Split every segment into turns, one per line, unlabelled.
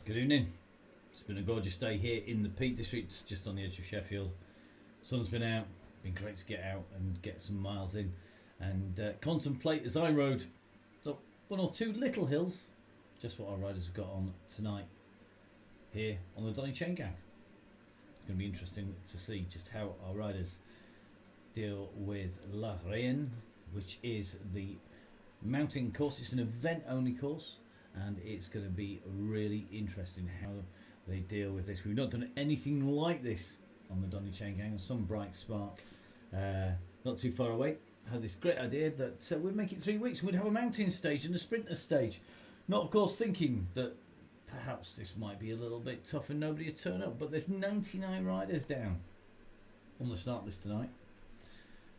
Good evening. It's been a gorgeous day here in the Peak District, just on the edge of Sheffield. Sun's been out, been great to get out and get some miles in and contemplate as I rode up one or two little hills, just what our riders have got on tonight here on the DonnyChainGang. It's going to be interesting to see just how our riders deal with La Reine, which is the mountain course. It's an event only course, and it's going to be really interesting how they deal with this. We've not done anything like this on the DonnyChainGang. Some bright spark not too far away had this great idea that we'd make it 3 weeks and we'd have a mountain stage and a sprinter stage. Not of course thinking that perhaps this might be a little bit tough and nobody would turn up, but there's 99 riders down on the start list tonight,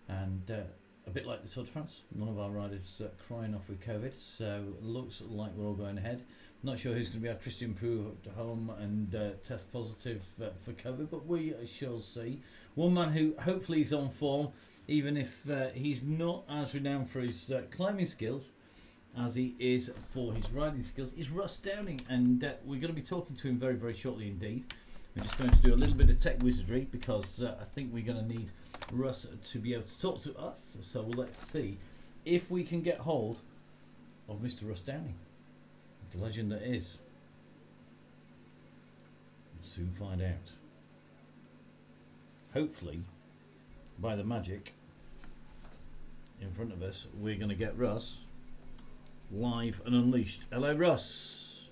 and a bit like the Tour de France, none of our riders crying off with COVID, so looks like we're all going ahead. Not sure who's going to be our Christian Prue at home and test positive for COVID, but we shall see. One man who hopefully is on form, even if he's not as renowned for his climbing skills as he is for his riding skills, is Reine Downing, and we're going to be talking to him very, very shortly indeed. We're just going to do a little bit of tech wizardry because I think we're going to need Russ to be able to talk to us, so let's see if we can get hold of Mr. Reine Downing, the legend that is. We'll soon find out. Hopefully, by the magic in front of us, we're going to get Russ live and unleashed. Hello, Russ.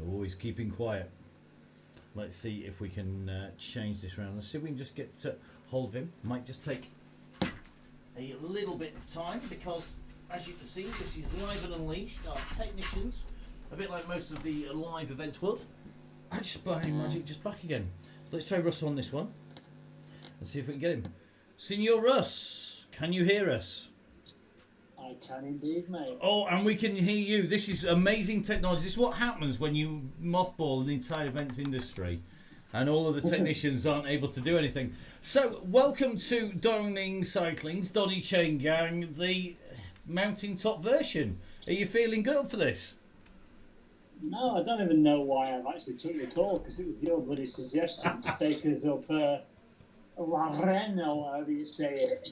Always keeping quiet. Let's see if we can change this around. Let's see if we can just get hold of him. Might just take a little bit of time because, as you can see, this is live and unleashed. Our technicians, a bit like most of the live events world, are just by magic just back again. So let's try Russ on this one and see if we can get him. Senor Russ, can you hear us?
I can indeed, mate.
Oh, and we can hear you. This is amazing technology. This is what happens when you mothball an entire events industry and all of the technicians aren't able to do anything. So, welcome to Downing Cycling's DonnyChainGang, the mountaintop version. Are you feeling good for this?
No, I don't even know why I've actually took your call, because it was your bloody suggestion to take us up La Reine, or however you say it.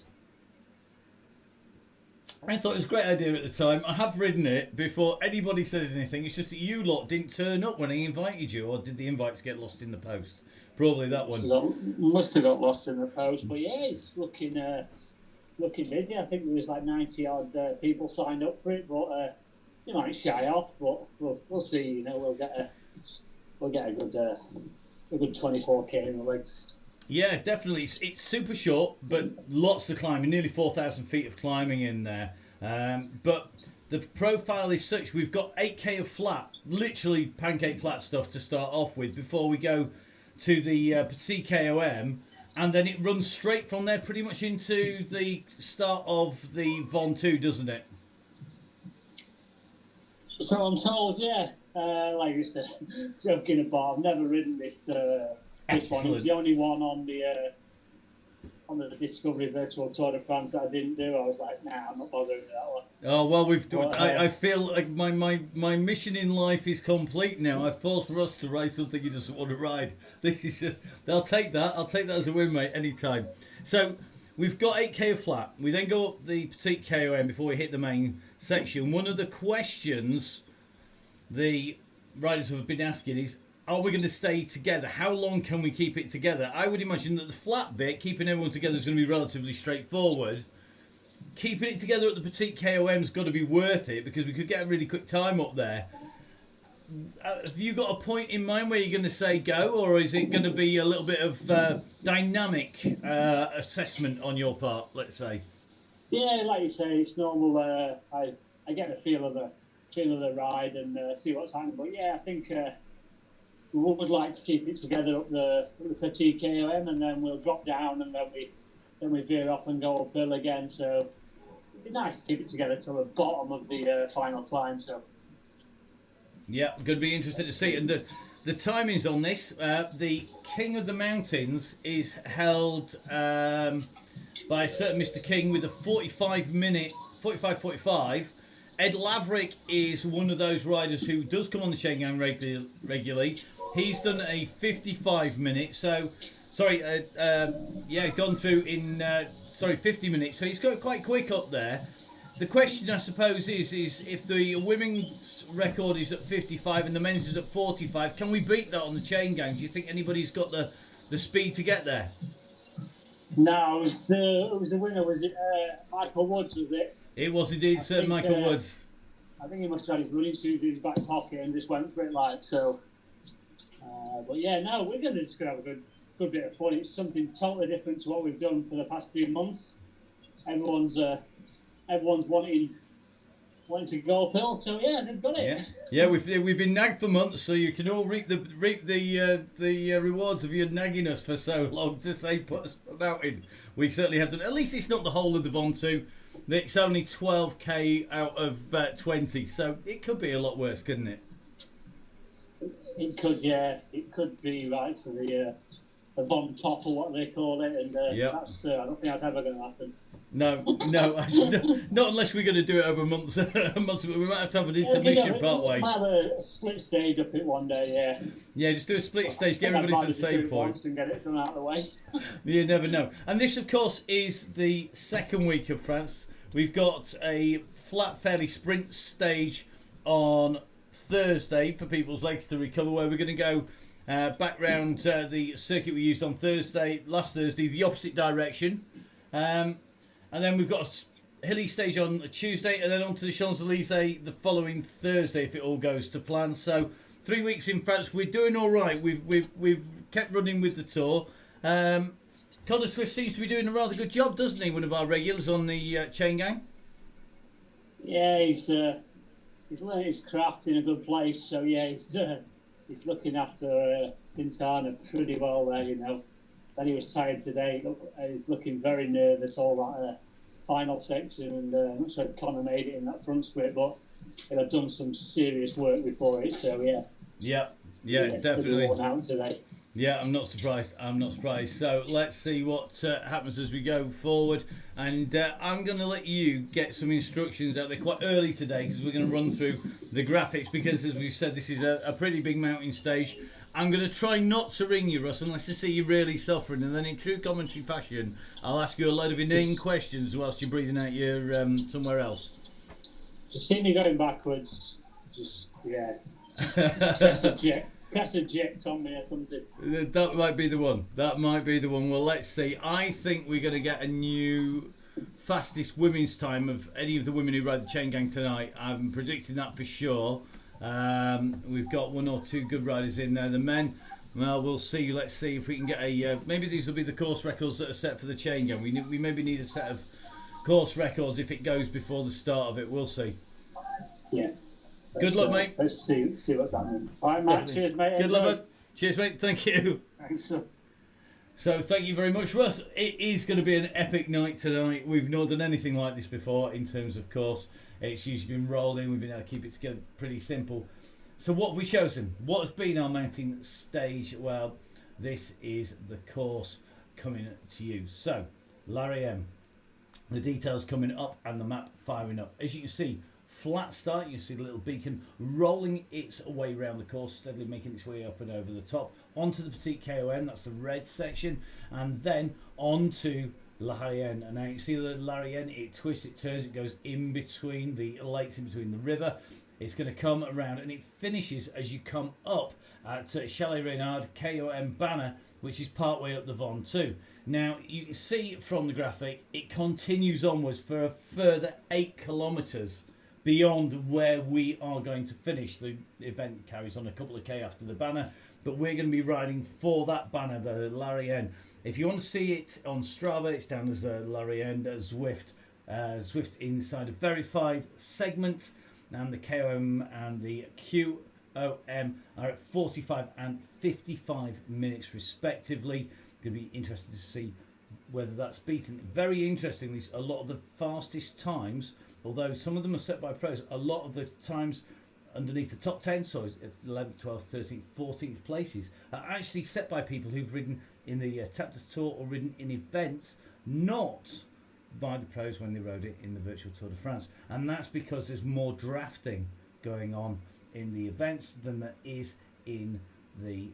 I thought it was a great idea at the time. I have ridden it before anybody says anything. It's just that you lot didn't turn up when I invited you, or did the invites get lost in the post? Probably that one.
Must have got lost in the post, but yeah, it's looking busy. I think there was like 90 odd people signed up for it, but you might shy off. But we'll see. You know, we'll get a good 24k in the legs. Yeah,
definitely. It's super short, but lots of climbing, nearly 4,000 feet of climbing in there. But the profile is such, we've got 8k of flat, literally pancake flat stuff to start off with before we go to the Petit KOM, and then it runs straight from there pretty much into the start of the Von 2, doesn't it?
So I'm told, yeah. Like you said, joking about, I've never ridden this one. It was the only one on the Discovery Virtual Tour de France that I didn't do. I was like, nah, I'm not bothering with that one.
Oh well, I feel like my mission in life is complete now. I forced Russ to ride something he doesn't want to ride. This is just, I'll take that as a win, mate, anytime. So we've got 8k of flat. We then go up the Petit KOM before we hit the main section. One of the questions the riders have been asking is, are we going to stay together? How long can we keep it together? I would imagine that the flat bit, keeping everyone together, is going to be relatively straightforward. Keeping it together at the Petit KOM's got to be worth it, because we could get a really quick time up there. Have you got a point in mind where you're going to say go, or is it going to be a little bit of dynamic assessment on your part, let's say?
Yeah, like you say, it's normal. I get a feel of the ride and see what's happening. But yeah, I think we would like to keep it together up the Petit KOM, and then we'll drop down, and then we veer off and go uphill again. So it'd be nice to keep it together till the bottom of the final climb. So
yeah, going to be interested to see. And the timings on this, the King of the Mountains is held by a certain Mr. King with a 45-45, Ed Laverick is one of those riders who does come on the Chain Gang regularly. He's done a 55 minute, gone through in 50 minutes. So he's got quite quick up there. The question, I suppose, is if the women's record is at 55 and the men's is at 45, can we beat that on the Chain Gang? Do you think anybody's got the speed to get there?
No, it was the winner. Was it Michael Woods? Was it?
It was indeed Sir Michael Woods.
I think he must have had his running shoes in his back pocket and just went for it like so. But yeah, no, we're just gonna have a good bit of fun. It's something totally different to what we've done for the past few months. Everyone's wanting to go uphill, so yeah, they've got it.
Yeah, we've been nagged for months, so you can all reap the rewards of your nagging us for so long to say put us about in. We certainly have done. At least it's not the whole of the Ventoux. It's only 12k out of 20, so it could be a lot worse, couldn't it?
It could, yeah. It could be right to the Von Top or what they call it, and that's I don't think that's ever going to happen.
No, actually, not unless we're going to do it over months. Months, we might have to have an intermission part way.
We might have a split stage up it one day, yeah.
Yeah, just do a split stage, get everybody to the same point.
And get it done out of the way.
You never know. And this, of course, is the second week of France. We've got a flat, fairly sprint stage on Thursday for people's legs to recover, where we're going to go back round the circuit we used on last Thursday, the opposite direction. And then we've got a hilly stage on a Tuesday, and then on to the Champs-Elysees the following Thursday if it all goes to plan. So 3 weeks in France, we're doing all right. We've kept running with the tour. Connor Swift seems to be doing a rather good job, doesn't he? One of our regulars on the Chain Gang.
Yeah, he's learned his craft in a good place. So yeah, he's looking after Quintana pretty well there, you know. Then he was tired today. He's looking very nervous, all that final section, and I'm not sure if Connor made it in that front split, but he'll have done some serious work before it, so yeah. Yeah,
definitely.
Worn out today.
Yeah, I'm not surprised. So let's see what happens as we go forward. And I'm going to let you get some instructions out there quite early today, because we're going to run through the graphics, because as we've said, this is a pretty big mountain stage. I'm going to try not to ring you, Russ, unless I see you really suffering. And then in true commentary fashion, I'll ask you a load of inane questions whilst you're breathing out your somewhere else.
Just see me going backwards. Just, yeah. Press eject on me or something.
That might be the one. Well, let's see. I think we're going to get a new fastest women's time of any of the women who ride the Chain Gang tonight. I'm predicting that for sure. We've got one or two good riders in there. The men, well, we'll see. Let's see if we can get a... maybe these will be the course records that are set for the Chain Gang. We maybe need a set of course records if it goes before the start of it. We'll see.
Yeah.
Good luck, mate.
Let's see what's happening. All right, Matt. Cheers, mate.
Good luck, mate. Cheers, mate. Thank you.
Thanks.
So thank you very much, Russ. It is going to be an epic night tonight. We've not done anything like this before in terms of course. It's usually been rolling. We've been able to keep it together pretty simple. So what have we chosen? What has been our mountain stage? Well, this is the course coming to you. So, Larry M. The details coming up and the map firing up. As you can see, flat start. You can see the little beacon rolling its way around the course, steadily making its way up and over the top. Onto the Petite KOM, that's the red section. And then onto La Hayenn, and now you see the La Hayenn, it twists, it turns, it goes in between the lakes, in between the river. It's going to come around and it finishes as you come up at Chalet Reynard KOM banner, which is part way up the Ventoux. Now you can see from the graphic it continues onwards for a further 8 kilometres beyond where we are going to finish. The event carries on a couple of K after the banner, but we're going to be riding for that banner, the La Hayenn. If you want to see it on Strava, it's down as La Hayenn Zwift. Zwift inside a verified segment, and the KOM and the QOM are at 45 and 55 minutes respectively. Going to be interested to see whether that's beaten. Very interestingly, a lot of the fastest times, although some of them are set by pros, a lot of the times underneath the top 10, so 11th, 12th, 13th, 14th places, are actually set by people who've ridden in the Tap de Tour or ridden in events, not by the pros when they rode it in the virtual Tour de France, and that's because there's more drafting going on in the events than there is in the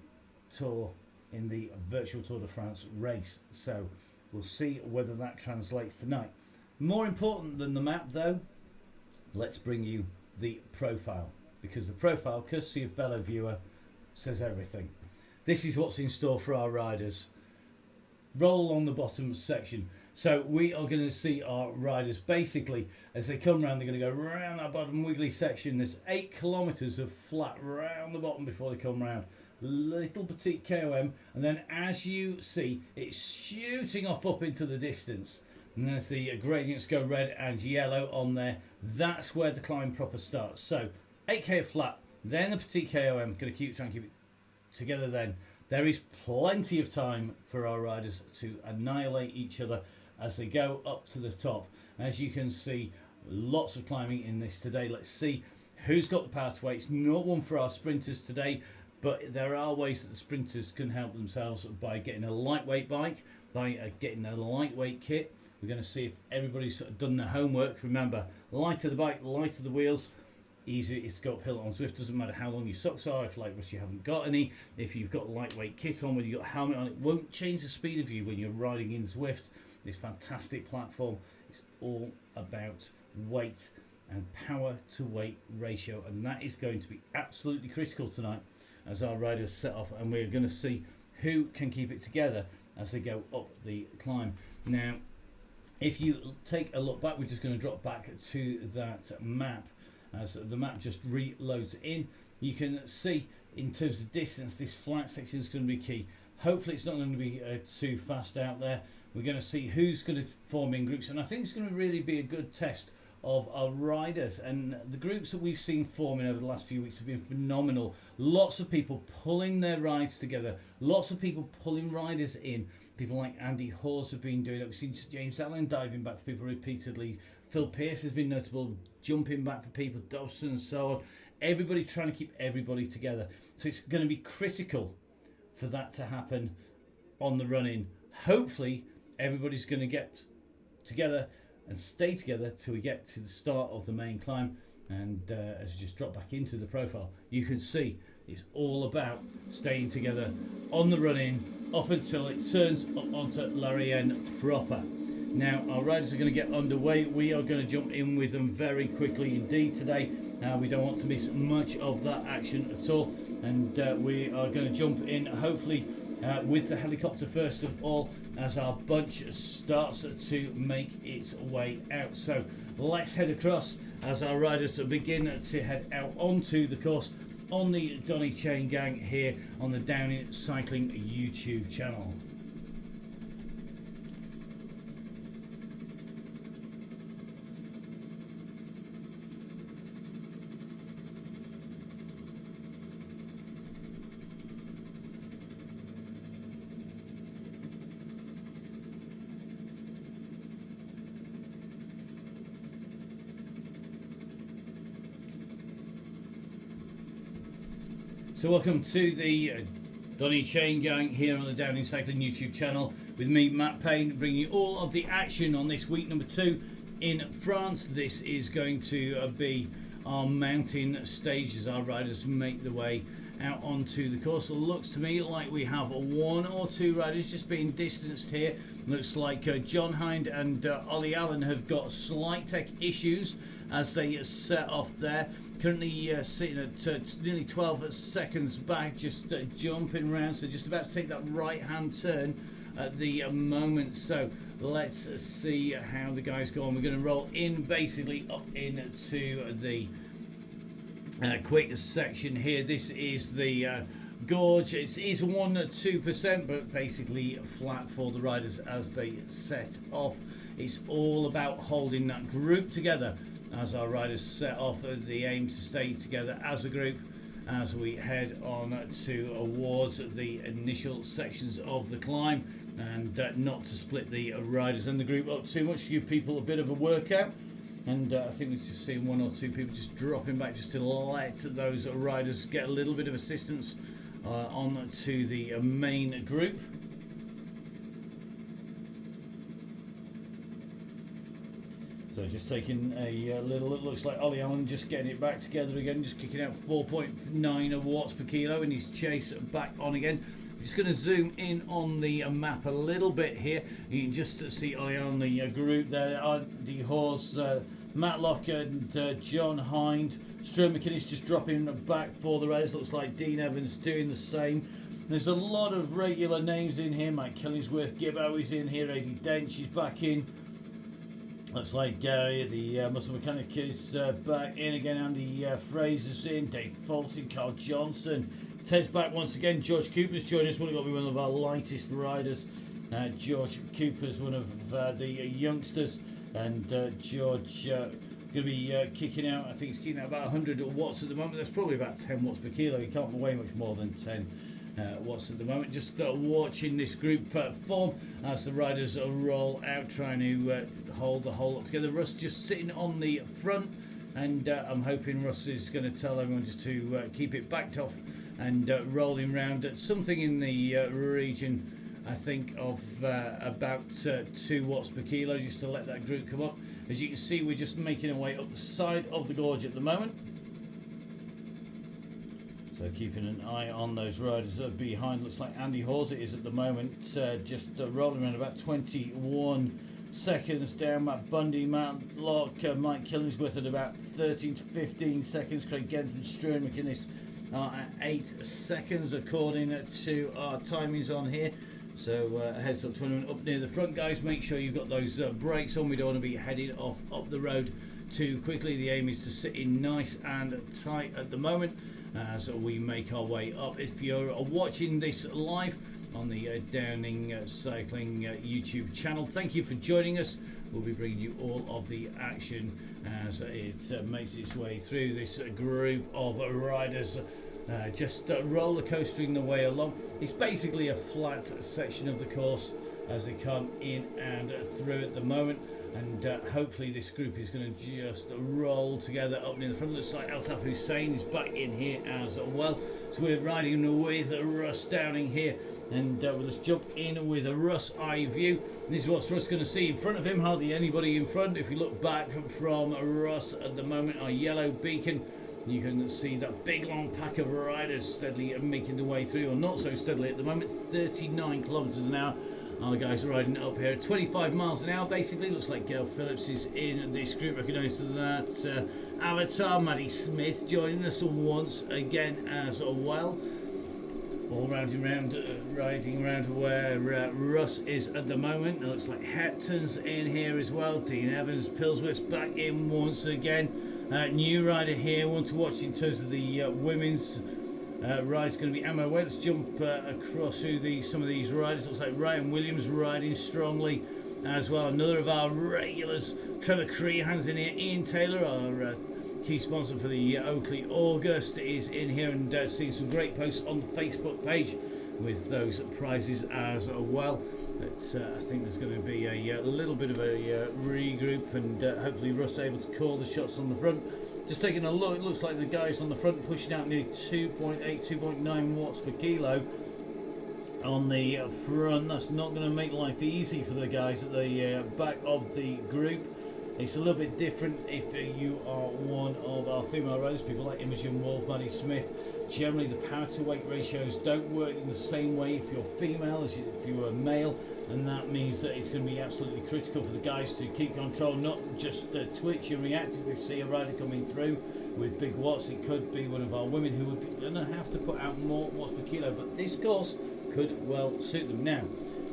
Tour, in the virtual Tour de France race. So we'll see whether that translates tonight. More important than the map though, let's bring you the profile, because the profile, courtesy of fellow viewer, says everything. This is what's in store for our riders. Roll on the bottom section. So we are going to see our riders basically as they come round. They're going to go round that bottom wiggly section. There's 8 kilometres of flat round the bottom before they come round. Little petite KOM, and then as you see, it's shooting off up into the distance. And there's the gradients go red and yellow on there. That's where the climb proper starts. So 8k of flat, then the petite KOM. Going to try and keep it together then. There is plenty of time for our riders to annihilate each other as they go up to the top. As you can see, lots of climbing in this today. Let's see who's got the power to weight. It's not one for our sprinters today, but there are ways that the sprinters can help themselves by getting a lightweight bike, by getting a lightweight kit. We're going to see if everybody's sort of done their homework. Remember, lighter the bike, lighter the wheels, easier it is to go uphill on Zwift. Doesn't matter how long your socks are, if like us you haven't got any, if you've got lightweight kit on, whether you've got a helmet on, it won't change the speed of you when you're riding in Zwift. This fantastic platform is all about weight and power to weight ratio, and that is going to be absolutely critical tonight as our riders set off, and we're going to see who can keep it together as they go up the climb. Now, if you take a look back, we're just going to drop back to that map. As the map just reloads in, you can see in terms of distance, this flat section is going to be key. Hopefully it's not going to be too fast out there. We're going to see who's going to form in groups, and I think it's going to really be a good test of our riders. And the groups that we've seen forming over the last few weeks have been phenomenal. Lots of people pulling their rides together, lots of people pulling riders in. People like Andy Hawes have been doing it. We've seen James Allen diving back for people repeatedly. Phil Pearce has been notable, jumping back for people, Dawson and so on. Everybody trying to keep everybody together. So it's going to be critical for that to happen on the run-in. Hopefully everybody's going to get together and stay together till we get to the start of the main climb. And as you just drop back into the profile, you can see it's all about staying together on the run-in up until it turns up onto Lorient proper. Now our riders are going to get underway. We are going to jump in with them very quickly indeed today. We don't want to miss much of that action at all, and we are going to jump in hopefully with the helicopter first of all as our bunch starts to make its way out. So let's head across as our riders begin to head out onto the course on the DonnyChainGang here on the Downing Cycling YouTube channel. So welcome to the DonnyChainGang here on the Downing Cycling YouTube channel with me, Matt Payne, bringing you all of the action on this week number 2 in France. This is going to be our mountain stage as our riders make their way out onto the course. It looks to me like we have 1 or 2 riders just being distanced here. Looks like John Hind and Ollie Allen have got slight tech issues as they set off there. Currently sitting at nearly 12 seconds back, just jumping around, so just about to take that right hand turn at the moment. So let's see how the guys go on. We're going to roll in basically up into the quick section here. This is the gorge. It is 1-2%, but basically flat for the riders as they set off. It's all about holding that group together as our riders set off. The aim to stay together as a group as we head on towards the initial sections of the climb, and not to split the riders and the group up too much, give people a bit of a workout. And I think we've just seen 1 or 2 people just dropping back just to let those riders get a little bit of assistance on to the main group. So just taking a little, it looks like Ollie Allen just getting it back together again, just kicking out 4.9 watts per kilo in his chase back on again. I'm just going to zoom in on the map a little bit here. You can just see Ollie Allen, the group there, Andy Hawes, Matlock and John Hind. Stuart McInnes just dropping back for the race. Looks like Dean Evans doing the same. There's a lot of regular names in here. Mike Killingsworth, Gibbo is in here. Eddie Dench is back in. Looks like Gary, the muscle mechanic, is back in again. Andy Fraser's in. Dave Fulton, Carl Johnson. Ted's back once again. George Cooper's joined us. One of our lightest riders. George Cooper's one of the youngsters. And George going to be kicking out, I think he's kicking out about 100 watts at the moment. That's probably about 10 watts per kilo. He can't weigh much more than 10 watts at the moment. Just watching this group form as the riders roll out, trying to hold the whole lot together. Russ just sitting on the front, and I'm hoping Russ is going to tell everyone just to keep it backed off and rolling round at something in the region, I think, of about 2 watts per kilo, just to let that group come up. As you can see, we're just making our way up the side of the gorge at the moment. So keeping an eye on those riders that are behind. Looks like Andy Hawes it is at the moment, just rolling around about 21 seconds down. Matt Bundy, Matt Locke, Mike Killingsworth at about 13 to 15 seconds. Craig Gensman, Stuart McInnes are at 8 seconds according to our timings on here. So heads up to anyone up near the front, guys. Make sure you've got those brakes on. We don't want to be heading off up the road too quickly. The aim is to sit in nice and tight at the moment as we make our way up. If you're watching this live on the Downing Cycling YouTube channel, thank you for joining us. We'll be bringing you all of the action as it makes its way through this group of riders. Just roller coastering the way along. It's basically a flat section of the course as they come in and through at the moment, and hopefully this group is going to just roll together up near the front. Looks like Altaf Hussein is back in here as well. So we're riding with Russ Downing here, and we'll just jump in with a Russ eye view. This is what Russ going to see in front of him. Hardly anybody in front. If you look back from Russ at the moment, our yellow beacon, you can see that big long pack of riders steadily making their way through, or not so steadily at the moment. 39 kilometers an hour. Our guys are riding up here at 25 miles an hour basically. Looks like Gail Phillips is in this group. Recognise that avatar. Maddie Smith joining us once again as well. All riding around where Russ is at the moment. It looks like Hepton's in here as well. Dean Evans, Pillsworth's back in once again. New rider here, one to watch in terms of the women's ride's going to be Emma Webb. Let's jump across through some of these riders. Looks like Ryan Williams riding strongly as well. Another of our regulars, Trevor Creehan's in here. Ian Taylor, our key sponsor for the Oakley August, is in here, and seeing some great posts on the Facebook page with those prizes as well. But I think there's going to be a little bit of a regroup, and hopefully Russ able to call the shots on the front. Just taking a look, it looks like the guys on the front pushing out nearly 2.8, 2.9 watts per kilo on the front. That's not going to make life easy for the guys at the back of the group. It's a little bit different if you are one of our female riders, people like Imogen Wolf, Maddie Smith. Generally the power to weight ratios don't work in the same way if you're female as if you are male, and that means that it's going to be absolutely critical for the guys to keep control, not just twitch and react if they see a rider coming through with big watts. It could be one of our women who would be going to have to put out more watts per kilo, but this course could well suit them. Now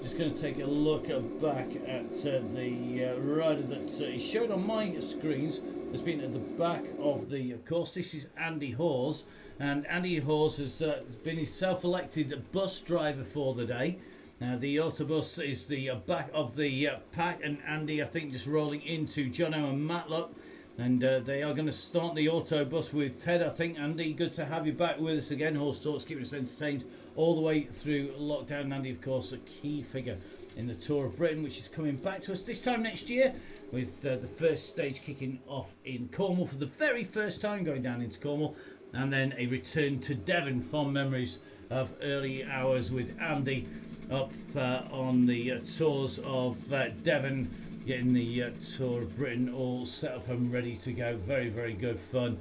just going to take a look back at the rider that is shown on my screens has been at the back of the course. This is Andy Hawes, and Andy Hawes has been his self-elected bus driver for the day. The autobus is the back of the pack, and Andy, I think, just rolling into Jono and Matlock, and they are going to start the autobus with Ted. I think, Andy, good to have you back with us again. Horse Talks keeping us entertained all the way through lockdown. Andy, of course, a key figure in the Tour of Britain, which is coming back to us this time next year, with the first stage kicking off in Cornwall for the very first time, going down into Cornwall, and then a return to Devon. Fond memories of early hours with Andy up on the tours of Devon getting the Tour of Britain all set up and ready to go. Very, very good fun.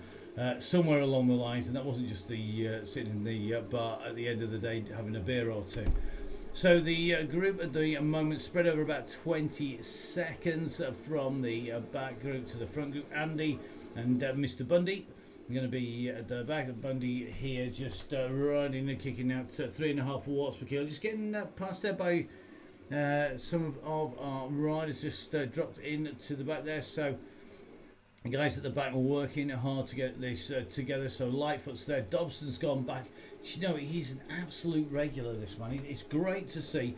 Somewhere along the lines, and that wasn't just the sitting in the bar at the end of the day having a beer or two. So the group at the moment spread over about 20 seconds from the back group to the front group. Andy and Mr. Bundy are going to be at the back of Bundy here, just riding and kicking out 3.5 watts per kilo. Just getting passed there by some of our riders, just dropped into the back there. So the guys at the back were working hard to get this together. So Lightfoot's there. Dobson's gone back. You know, he's an absolute regular, this man. It's great to see.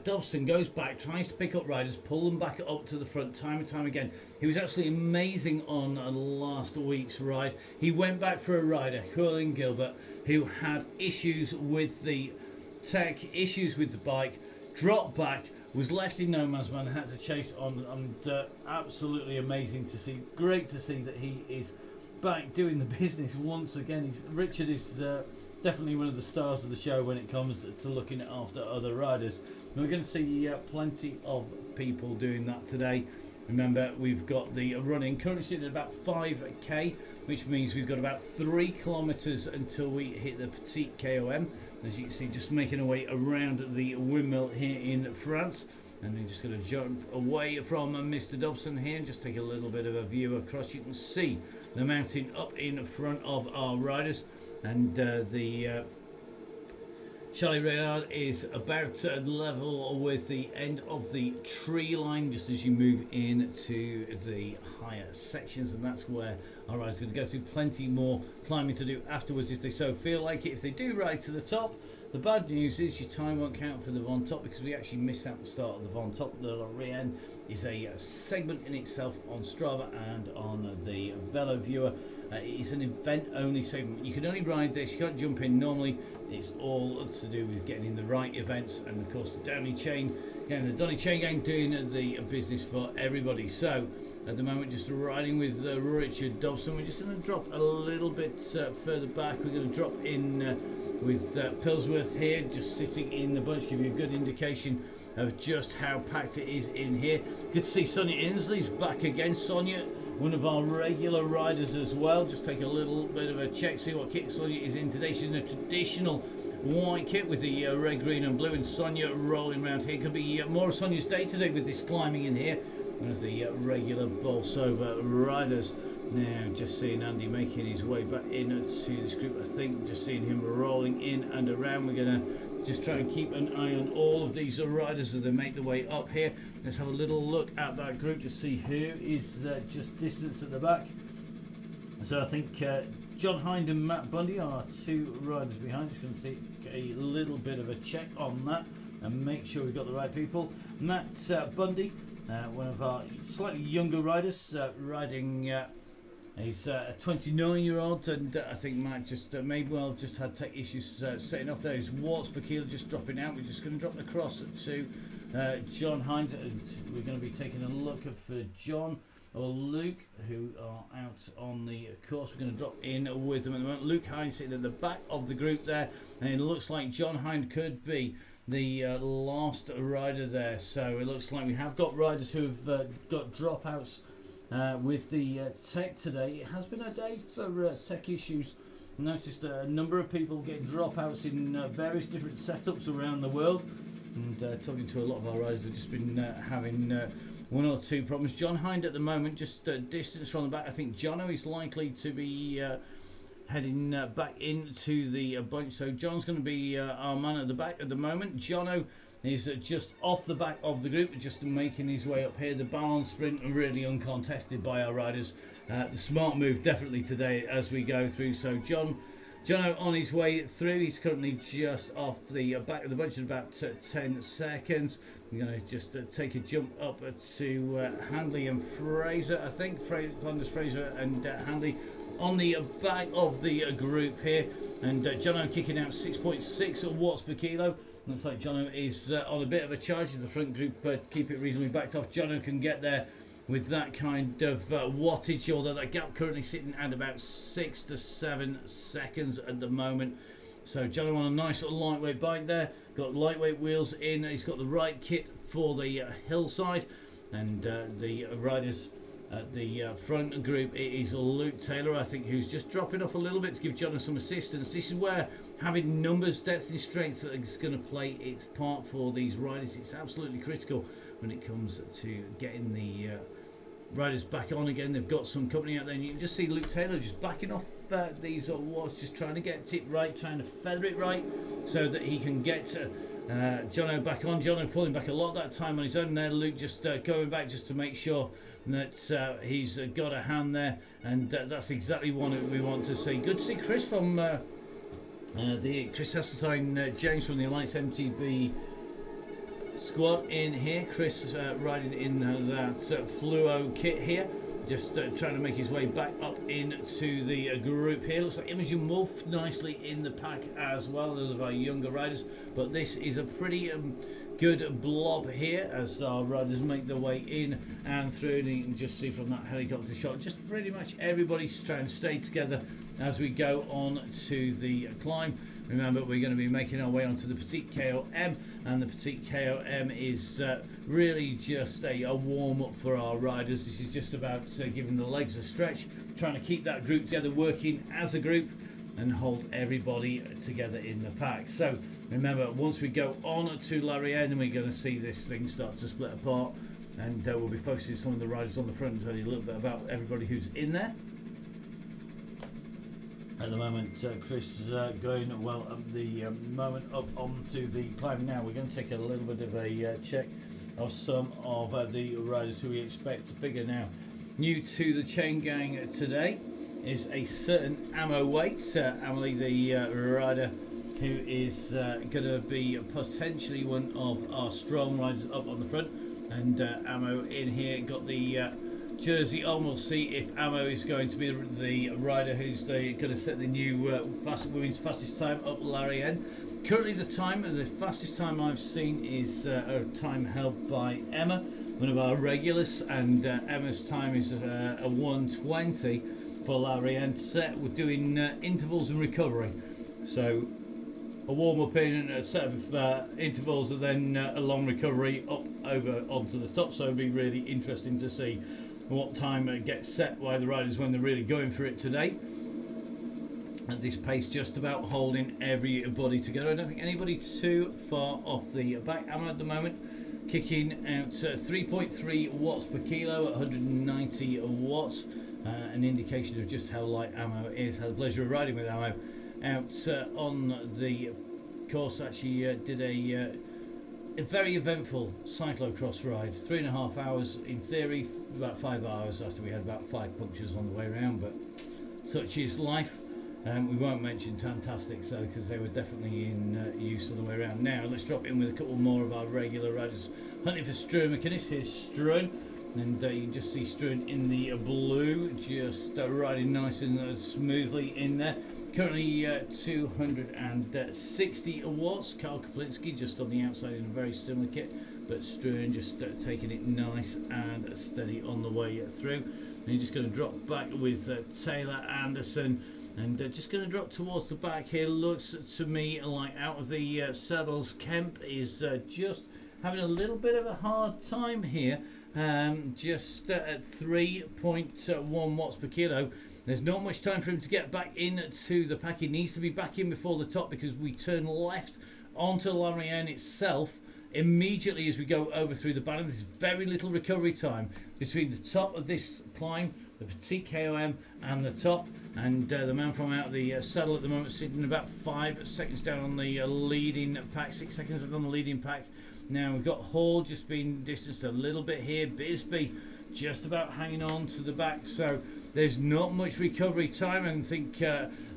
Dobson goes back, tries to pick up riders, pull them back up to the front time and time again. He was absolutely amazing on last week's ride. He went back for a rider, Colin Gilbert, who had issues with the tech, issues with the bike, dropped back, was left in no man's land, had to chase on, and absolutely amazing to see. Great to see that he is back doing the business once again. Richard is definitely one of the stars of the show when it comes to looking after other riders. And we're going to see plenty of people doing that today. Remember, we've got the running currently sitting at about 5k, which means we've got about 3 kilometres until we hit the Petite KOM. As you can see, just making our way around the windmill here in France. And we're just going to jump away from Mr. Dobson here and just take a little bit of a view across. You can see the mountain up in front of our riders, and the Charlie Reynard is about level with the end of the tree line just as you move into the higher sections, and that's where our riders are going to go through. Plenty more climbing to do afterwards if they so feel like it. If they do ride to the top, the bad news is your time won't count for the Von Top, because we actually missed out the start of the Von Top. The Lorraine is a segment in itself on Strava and on the Velo Viewer. It's an event only segment. You can only ride this, you can't jump in normally. It's all to do with getting in the right events, and of course the DonnyChainGang doing the business for everybody. So at the moment, just riding with Richard Dobson. We're just going to drop a little bit further back. We're going to drop in with Pillsworth here, just sitting in the bunch, give you a good indication of just how packed it is in here. Good to see Sonia Inslee's back again. Sonia, one of our regular riders as well. Just take a little bit of a check, see what kit Sonia is in today. She's in a traditional white kit with the red, green and blue, and Sonia rolling around here. Could be more of Sonia's day today with this climbing in here. One of the regular Bolsover riders. Now just seeing Andy making his way back into this group. I think just seeing him rolling in and around. We're going to just try and keep an eye on all of these riders as they make their way up here. Let's have a little look at that group to see who is just distance at the back. So I think John Hind and Matt Bundy are 2 riders behind. Just going to take a little bit of a check on that and make sure we've got the right people. Matt Bundy, one of our slightly younger riders, riding. He's a 29-year-old, and I think Matt just just had tech issues setting off there. His watts per kilo just dropping out. We're just going to drop across to John Hind. We're going to be taking a look for John or Luke, who are out on the course. We're going to drop in with them at the moment. Luke Hind sitting at the back of the group there, and it looks like John Hind could be the last rider there. So it looks like we have got riders who have got dropouts with the tech today. It has been a day for tech issues. I noticed a number of people getting dropouts in various different setups around the world, and talking to a lot of our riders have just been having 1 or 2 problems. John Hind at the moment just distance from the back. I think Jono is likely to be heading back into the bunch, so John's going to be our man at the back at the moment. Jono is just off the back of the group, just making his way up here. The balance sprint really uncontested by our riders. The smart move definitely today as we go through. So Jono on his way through. He's currently just off the back of the bunch in about 10 seconds. We're going to just take a jump up to Handley and Fraser. I think Flanders, Fraser and Handley on the back of the group here. And Jono kicking out 6.6 watts per kilo. Looks like Jono is on a bit of a charge in the front group, but keep it reasonably backed off. Jono can get there with that kind of wattage, although that gap currently sitting at about 6 to 7 seconds at the moment. So Jono on a nice little lightweight bike there, got lightweight wheels in. He's got the right kit for the hillside. and the riders at the front group, it is Luke Taylor, I think, who's just dropping off a little bit to give John some assistance. This is where having numbers, depth and strength is going to play its part for these riders. It's absolutely critical when it comes to getting the riders back on again. They've got some company out there, and you can just see Luke Taylor just backing off these awards, just trying to get it right, trying to feather it right so that he can get Jono back on. Jono pulling back a lot of that time on his own there. Luke just going back just to make sure that he's got a hand there, and that's exactly what we want to see. Good to see Chris from the Chris Hasseltine James from the Alliance MTB squad in here. Chris riding in that fluo kit here, just trying to make his way back up into the group here. Looks like Imogen Wolf nicely in the pack as well, another of our younger riders, but this is a pretty good blob here as our riders make their way in and through, and you can just see from that helicopter shot just pretty much everybody's trying to stay together as we go on to the climb. Remember, we're going to be making our way onto the Petite KOM, and the Petite KOM is really just a warm-up for our riders. This is just about giving the legs a stretch, trying to keep that group together, working as a group, and hold everybody together in the pack. So remember, once we go on to La Reine, we're going to see this thing start to split apart, and we'll be focusing some of the riders on the front and tell you a little bit about everybody who's in there. At the moment, Chris is going well at the moment up onto the climb. Now we're going to take a little bit of a check of some of the riders who we expect to figure. Now, new to the Chain Gang today is a certain Ammo Waite, Emily, the rider who is going to be potentially one of our strong riders up on the front, and Ammo in here got the jersey on. We'll see if Ammo is going to be the rider who's going to set the new women's fastest time up La Reine. Currently the fastest time I've seen is a time held by Emma, one of our regulars, and Emma's time is a 1:20 for La Reine set. We're doing intervals and recovery, so a warm-up in and a set of intervals, and then a long recovery up over onto the top. So it'll be really interesting to see what time gets set by the riders when they're really going for it today. At this pace, just about holding everybody together. I don't think anybody too far off the back. Ammo at the moment kicking out 3.3 watts per kilo at 190 watts. An indication of just how light Ammo is. Had the pleasure of riding with Ammo out on the course. Actually did a very eventful cyclocross ride, 3.5 hours in theory, about 5 hours after we had about 5 punctures on the way around, but such is life. We won't mention Tantastics though, because they were definitely in use on the way around. Now let's drop in with a couple more of our regular riders hunting for Struan McInnes. Here's Struan, and you can just see Struan in the blue, just riding nice and smoothly in there. Currently 260 watts. Karl Kaplinski just on the outside in a very similar kit, but Struan just taking it nice and steady on the way through. And you're just going to drop back with Taylor Anderson, and just going to drop towards the back here. Looks to me like out of the saddles, Kemp is just having a little bit of a hard time here, just at 3.1 watts per kilo. There's not much time for him to get back into the pack. He needs to be back in before the top, because we turn left onto La Reine itself immediately as we go over through the banner. There's very little recovery time between the top of this climb, the Petite KOM, and the top. And the man from out of the saddle at the moment sitting about 5 seconds down on the leading pack, 6 seconds on the leading pack. Now we've got Hall just being distanced a little bit here. Bisbee just about hanging on to the back, so there's not much recovery time. And I think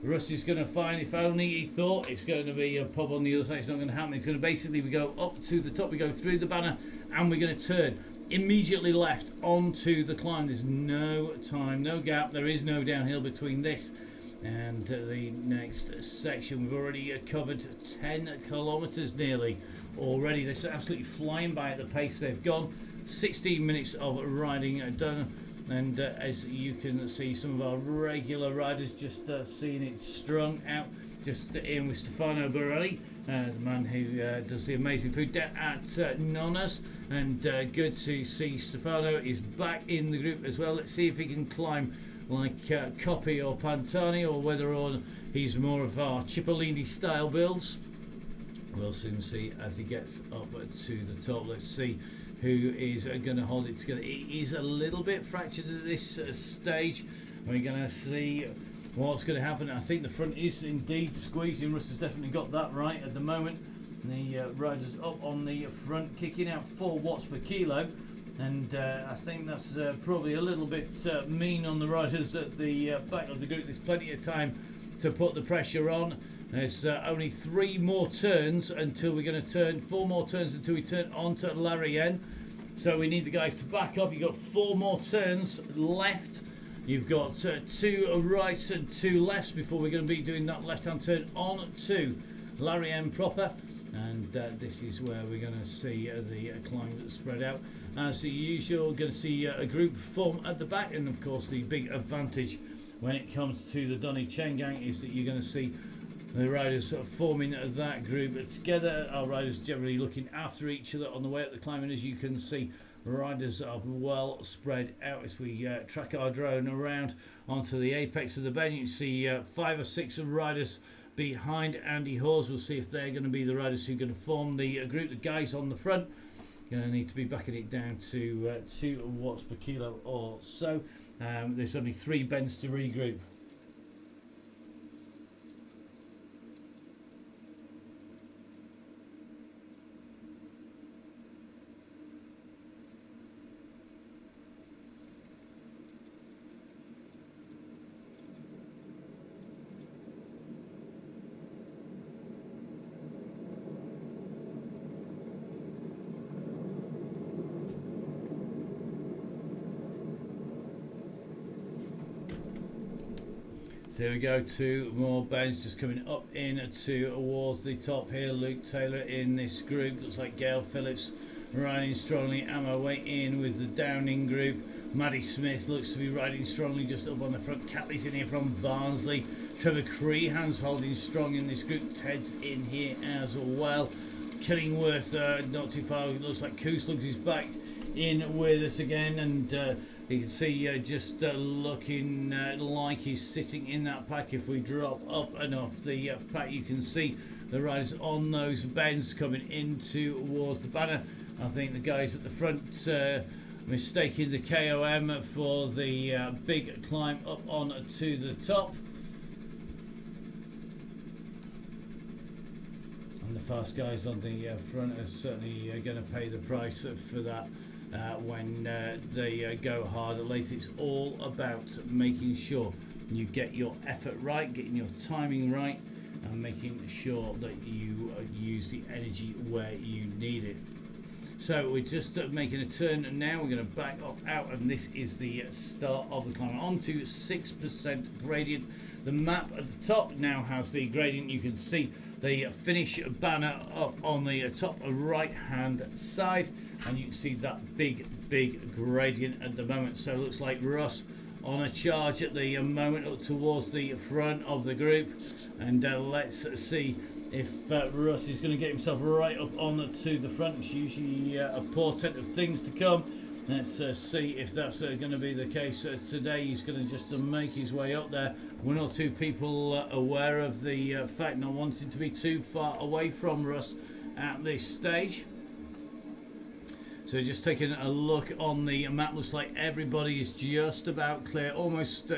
Rusty's going to find, if only he thought it's going to be a pub on the other side, it's not going to happen. It's going to basically, we go up to the top, we go through the banner, and we're going to turn immediately left onto the climb. There's no time, no gap, there is no downhill between this and the next section. We've already covered 10 kilometers nearly already. They're absolutely flying by at the pace they've gone. 16 minutes of riding done, and as you can see, some of our regular riders just seeing it strung out, just in with Stefano Borelli the man who does the amazing food down at Nonna's. And good to see Stefano is back in the group as well. Let's see if he can climb like Coppi or Pantani, or whether he's more of our Cipollini style builds. We'll soon see as he gets up to the top. Let's see who is going to hold it together. It is a little bit fractured at this stage. We're going to see what's going to happen. I think the front is indeed squeezing. Russ has definitely got that right at the moment. The riders up on the front, kicking out 4 watts per kilo. And I think that's probably a little bit mean on the riders at the back of the group. There's plenty of time to put the pressure on. There's only 3 more turns until we're going to turn, 4 more turns until we turn onto Larienne. So we need the guys to back off. You've got 4 more turns left. You've got 2 rights and 2 lefts before we're going to be doing that left-hand turn on to Larienne proper. And this is where we're going to see the climb spread out. As usual, going to see a group form at the back. And of course, the big advantage when it comes to the DonnyChainGang is that you're going to see the riders forming that group together. Our riders generally looking after each other on the way up the climb, and as you can see, riders are well spread out. As we track our drone around onto the apex of the bend, you can see 5 or 6 riders behind Andy Hawes. We'll see if they're going to be the riders who are going to form the group. The guys on the front going to need to be backing it down to 2 watts per kilo or so. There's only 3 bends to regroup. So here we go, 2 more bends just coming up in towards the top here. Luke Taylor in this group. Looks like Gail Phillips riding strongly. Am way in with the Downing group. Maddie Smith looks to be riding strongly just up on the front. Catley's in here from Barnsley. Trevor Creehan's holding strong in this group. Ted's in here as well. Killingworth not too far. It looks like Kooslugs is back in with us again, and you can see just looking like he's sitting in that pack. If we drop up and off the pack, you can see the riders on those bends coming in towards the banner. I think the guys at the front mistaking the KOM for the big climb up on to the top. And the fast guys on the front are certainly going to pay the price for that. When they go harder later. It's all about making sure you get your effort right, getting your timing right, and making sure that you use the energy where you need it. So we're just making a turn now. We're going to back off out, and this is the start of the climb. On to 6% gradient. The map at the top now has the gradient. You can see the finish banner up on the top right hand side, and you can see that big gradient at the moment. So it looks like Russ on a charge at the moment up towards the front of the group, and let's see if Russ is going to get himself right up on to the front. It's usually a portent of things to come. Let's see if that's going to be the case today. He's going to just make his way up there. 1 or 2 people aware of the fact, not wanting to be too far away from Russ at this stage. So just taking a look on the map, looks like everybody is just about clear. Almost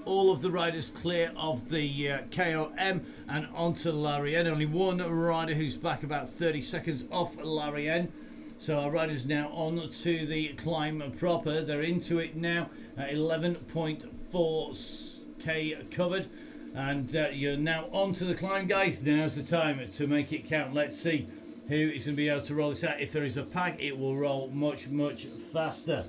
all of the riders clear of the KOM and onto Larienne. Only 1 rider who's back about 30 seconds off Larienne. So our riders now on to the climb proper. They're into it now at 11.4k covered. And you're now on to the climb, guys. Now's the time to make it count. Let's see who is going to be able to roll this out. If there is a pack, it will roll much faster.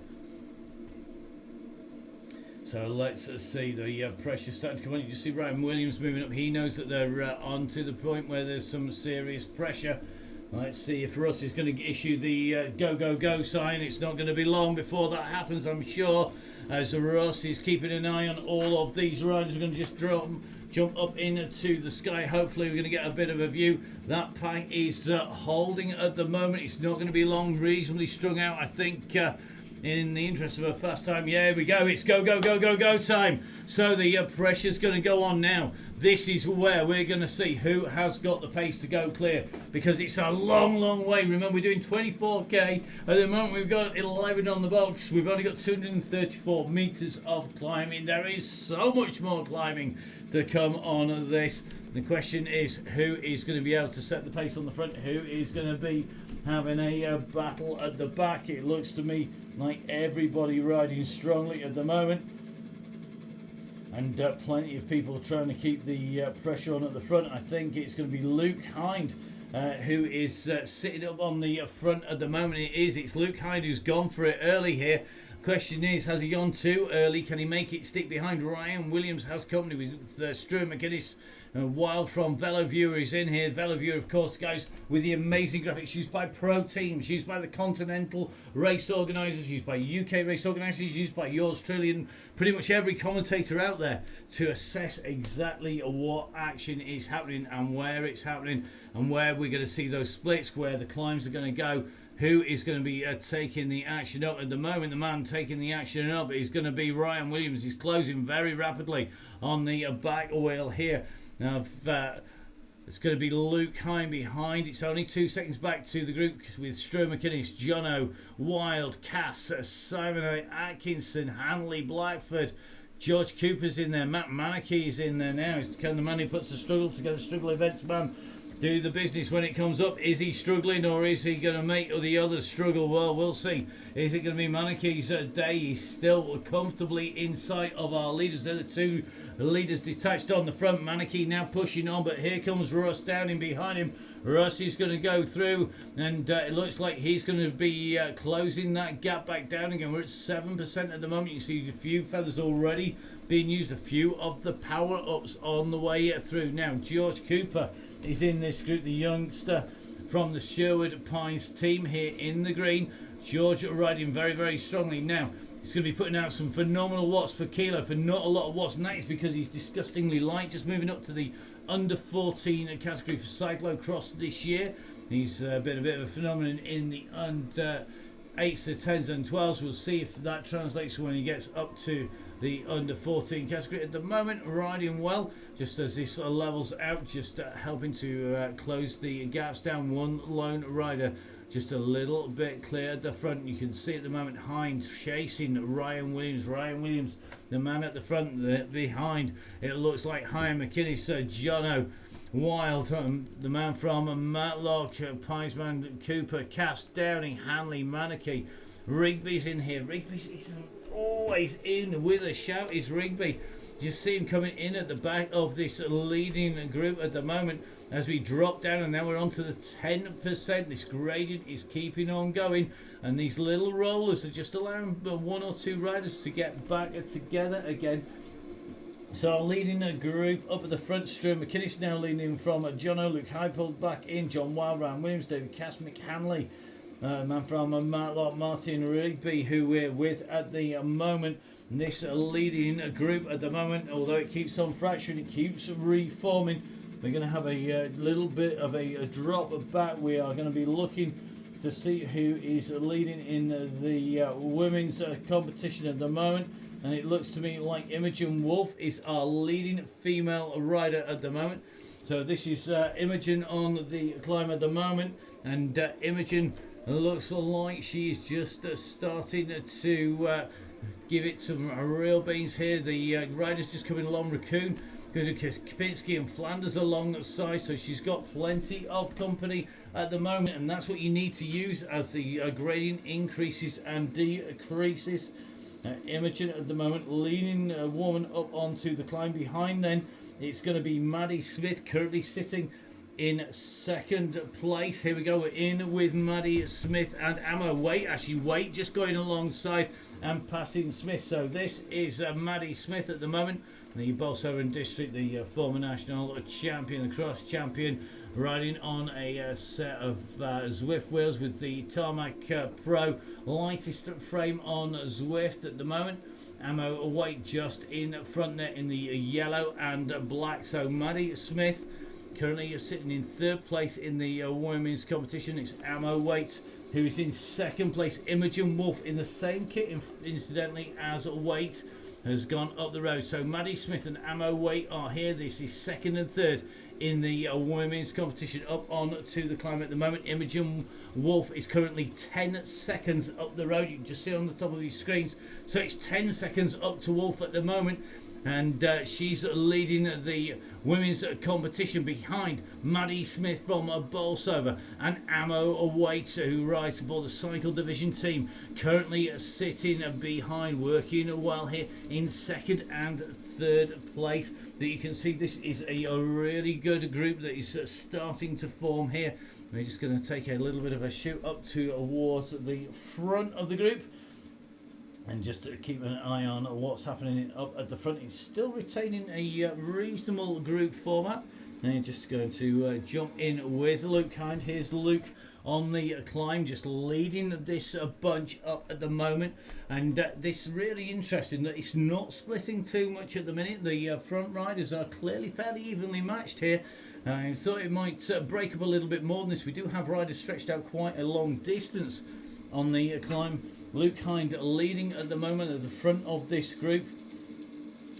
So let's see the pressure starting to come on. You just see Ryan Williams moving up. He knows that they're on to the point where there's some serious pressure. Let's see if Russ is going to issue the go, go, go sign. It's not going to be long before that happens, I'm sure, as Russ is keeping an eye on all of these riders. We're going to just jump up into the sky. Hopefully we're going to get a bit of a view. That pack is holding at the moment. It's not going to be long, reasonably strung out, I think, in the interest of a fast time. Yeah, here we go. It's go, go, go, go, go time. So the pressure's going to go on now. This is where we're going to see who has got the pace to go clear, because it's a long, long way. Remember, we're doing 24k. At the moment, we've got 11 on the box. We've only got 234 metres of climbing. There is so much more climbing to come on this. The question is, who is going to be able to set the pace on the front? Who is going to be having a battle at the back? It looks to me like everybody riding strongly at the moment, and plenty of people trying to keep the pressure on at the front. I think it's going to be Luke Hind who is sitting up on the front at the moment. It's Luke Hind who's gone for it early here. Question is, has he gone too early? Can he make it stick behind? Ryan Williams has company with Stuart McGuinness. Wild from VeloViewer is in here. VeloViewer, of course, guys, with the amazing graphics used by pro teams, used by the Continental race organisers, used by UK race organisers, used by yours truly, and pretty much every commentator out there to assess exactly what action is happening and where it's happening and where we're going to see those splits, where the climbs are going to go. Who is going to be taking the action up at the moment? The man taking the action up is going to be Ryan Williams. He's closing very rapidly on the back wheel here. Now, it's going to be Luke Hind behind. It's only 2 seconds back to the group with Stuart McInnes, Jono, Wild, Cass, Simon Atkinson, Hanley, Blackford, George Cooper's in there, Matt Manakee is in there now. Can the man who puts the struggle together, struggle events man, do the business when it comes up? Is he struggling, or is he going to make the others struggle? Well, we'll see. Is it going to be Manakee's day? He's still comfortably in sight of our leaders. They're the two leaders detached on the front. Manakee now pushing on, but here comes Russ Downing behind him. Russ is going to go through, and it looks like he's going to be closing that gap back down again. We're at 7% at the moment. You see a few feathers already being used, a few of the power-ups on the way through. Now, George Cooper is in this group, the youngster from the Sherwood Pines team here in the green. George riding very, very strongly. Now, he's going to be putting out some phenomenal watts per kilo for not a lot of watts, and that is because he's disgustingly light. Just moving up to the under 14 category for cyclocross this year. He's been a bit of a phenomenon in the under 8s to 10s and 12s. We'll see if that translates when he gets up to the under 14 category. At the moment, riding well, just as this levels out, just helping to close the gaps down. One lone rider just a little bit clear at the front. You can see at the moment Hind chasing Ryan Williams. Ryan Williams, the man at the front, behind. It looks like Ryan McInnes, Jono, Wild, the man from Matlock, Pinesman, Cooper, Cass, Downing, Hanley, Manakee. Rigby's in here. Rigby's always in with a shout. Is Rigby. Just see him coming in at the back of this leading group at the moment as we drop down, and now we're on to the 10%. This gradient is keeping on going, and these little rollers are just allowing one or two riders to get back together again. So leading a group up at the front, Stuart McInnes now leading from Jono, Luke Hyde pulled back in, John Wild, Ryan Williams, David Cass, Mick Hanley, man from Matlock, Martin Rigby, who we're with at the moment. This leading group at the moment, although it keeps on fracturing, it keeps reforming. We're going to have a little bit of a drop back. We are going to be looking to see who is leading in the women's competition at the moment. And it looks to me like Imogen Wolf is our leading female rider at the moment. So this is Imogen on the climb at the moment. And Imogen looks like she is just starting to give it some real beans here. The riders just coming along. Raccoon, Kapinski and Flanders alongside, so she's got plenty of company at the moment, and that's what you need to use as the gradient increases and decreases. Imogen at the moment leading a woman up onto the climb. Behind then it's going to be Maddie Smith, currently sitting in second place. Here we go, we're in with Maddie Smith and Ammo. Wait, just going alongside and passing Smith. So this is Maddie Smith at the moment, the Bolsover District, the former national champion, the cross champion, riding on a set of Zwift wheels with the Tarmac Pro, lightest frame on Zwift at the moment. Ammo away just in front there in the yellow and black. So Maddie Smith currently sitting in third place in the women's competition. It's Ammo Waite who is in second place. Imogen Wolf in the same kit, incidentally, as Waite, has gone up the road. So Maddie Smith and Ammo Waite are here. This is second and third in the women's competition. Up on to the climb at the moment. Imogen Wolf is currently 10 seconds up the road. You can just see on the top of these screens. So it's 10 seconds up to Wolf at the moment. And she's leading the women's competition behind Maddie Smith from Bolsover and Ammo Waite, who rides for the cycle division team, currently sitting behind, working well here in second and third place. That you can see this is a really good group that is starting to form here. We're just going to take a little bit of a shoot up towards the front of the group. And just to keep an eye on what's happening up at the front. It's still retaining a reasonable group format. And just going to jump in with Luke Hind. Here's Luke on the climb, just leading this bunch up at the moment. And this really interesting that it's not splitting too much at the minute. The front riders are clearly fairly evenly matched here. I thought it might break up a little bit more than this. We do have riders stretched out quite a long distance on the climb. Luke Hind leading at the moment at the front of this group.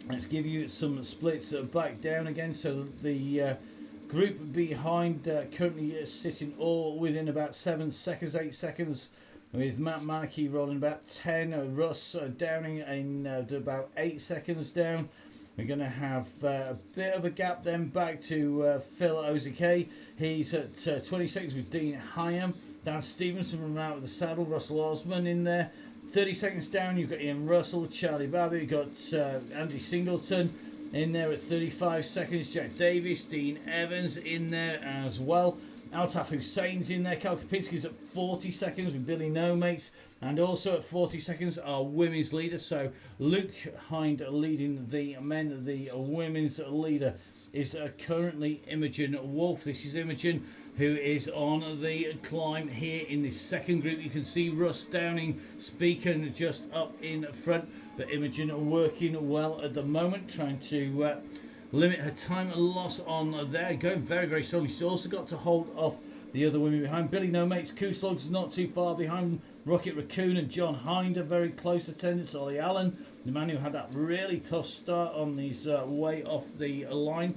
Let's give you some splits back down again. So the group behind currently sitting all within about 7 seconds, 8 seconds, with Matt Manicky rolling about 10. Russ Downing in about 8 seconds down. We're going to have a bit of a gap then back to Phil Ozike. He's at 20 seconds with Dean Hyam. Dan Stevenson from out of the saddle. Russell Osman in there. 30 seconds down, you've got Ian Russell, Charlie Babbitt. You've got Andy Singleton in there at 35 seconds. Jack Davis, Dean Evans in there as well. Altaf Hussein's in there. Cal Kapinski's at 40 seconds with Billy No-Mates. And also at 40 seconds, our women's leader. So Luke Hind leading the men. The women's leader is currently Imogen Wolf. This is Imogen, who is on the climb here in this second group. You can see Russ Downing speaking just up in front, but Imogen working well at the moment, trying to limit her time loss on there, going very, very strongly. She's also got to hold off the other women behind. Billy No-Mates, Kuslog's not too far behind. Rocket Raccoon and John Hind are very close attendants. Ollie Allen, the man who had that really tough start on his way off the line.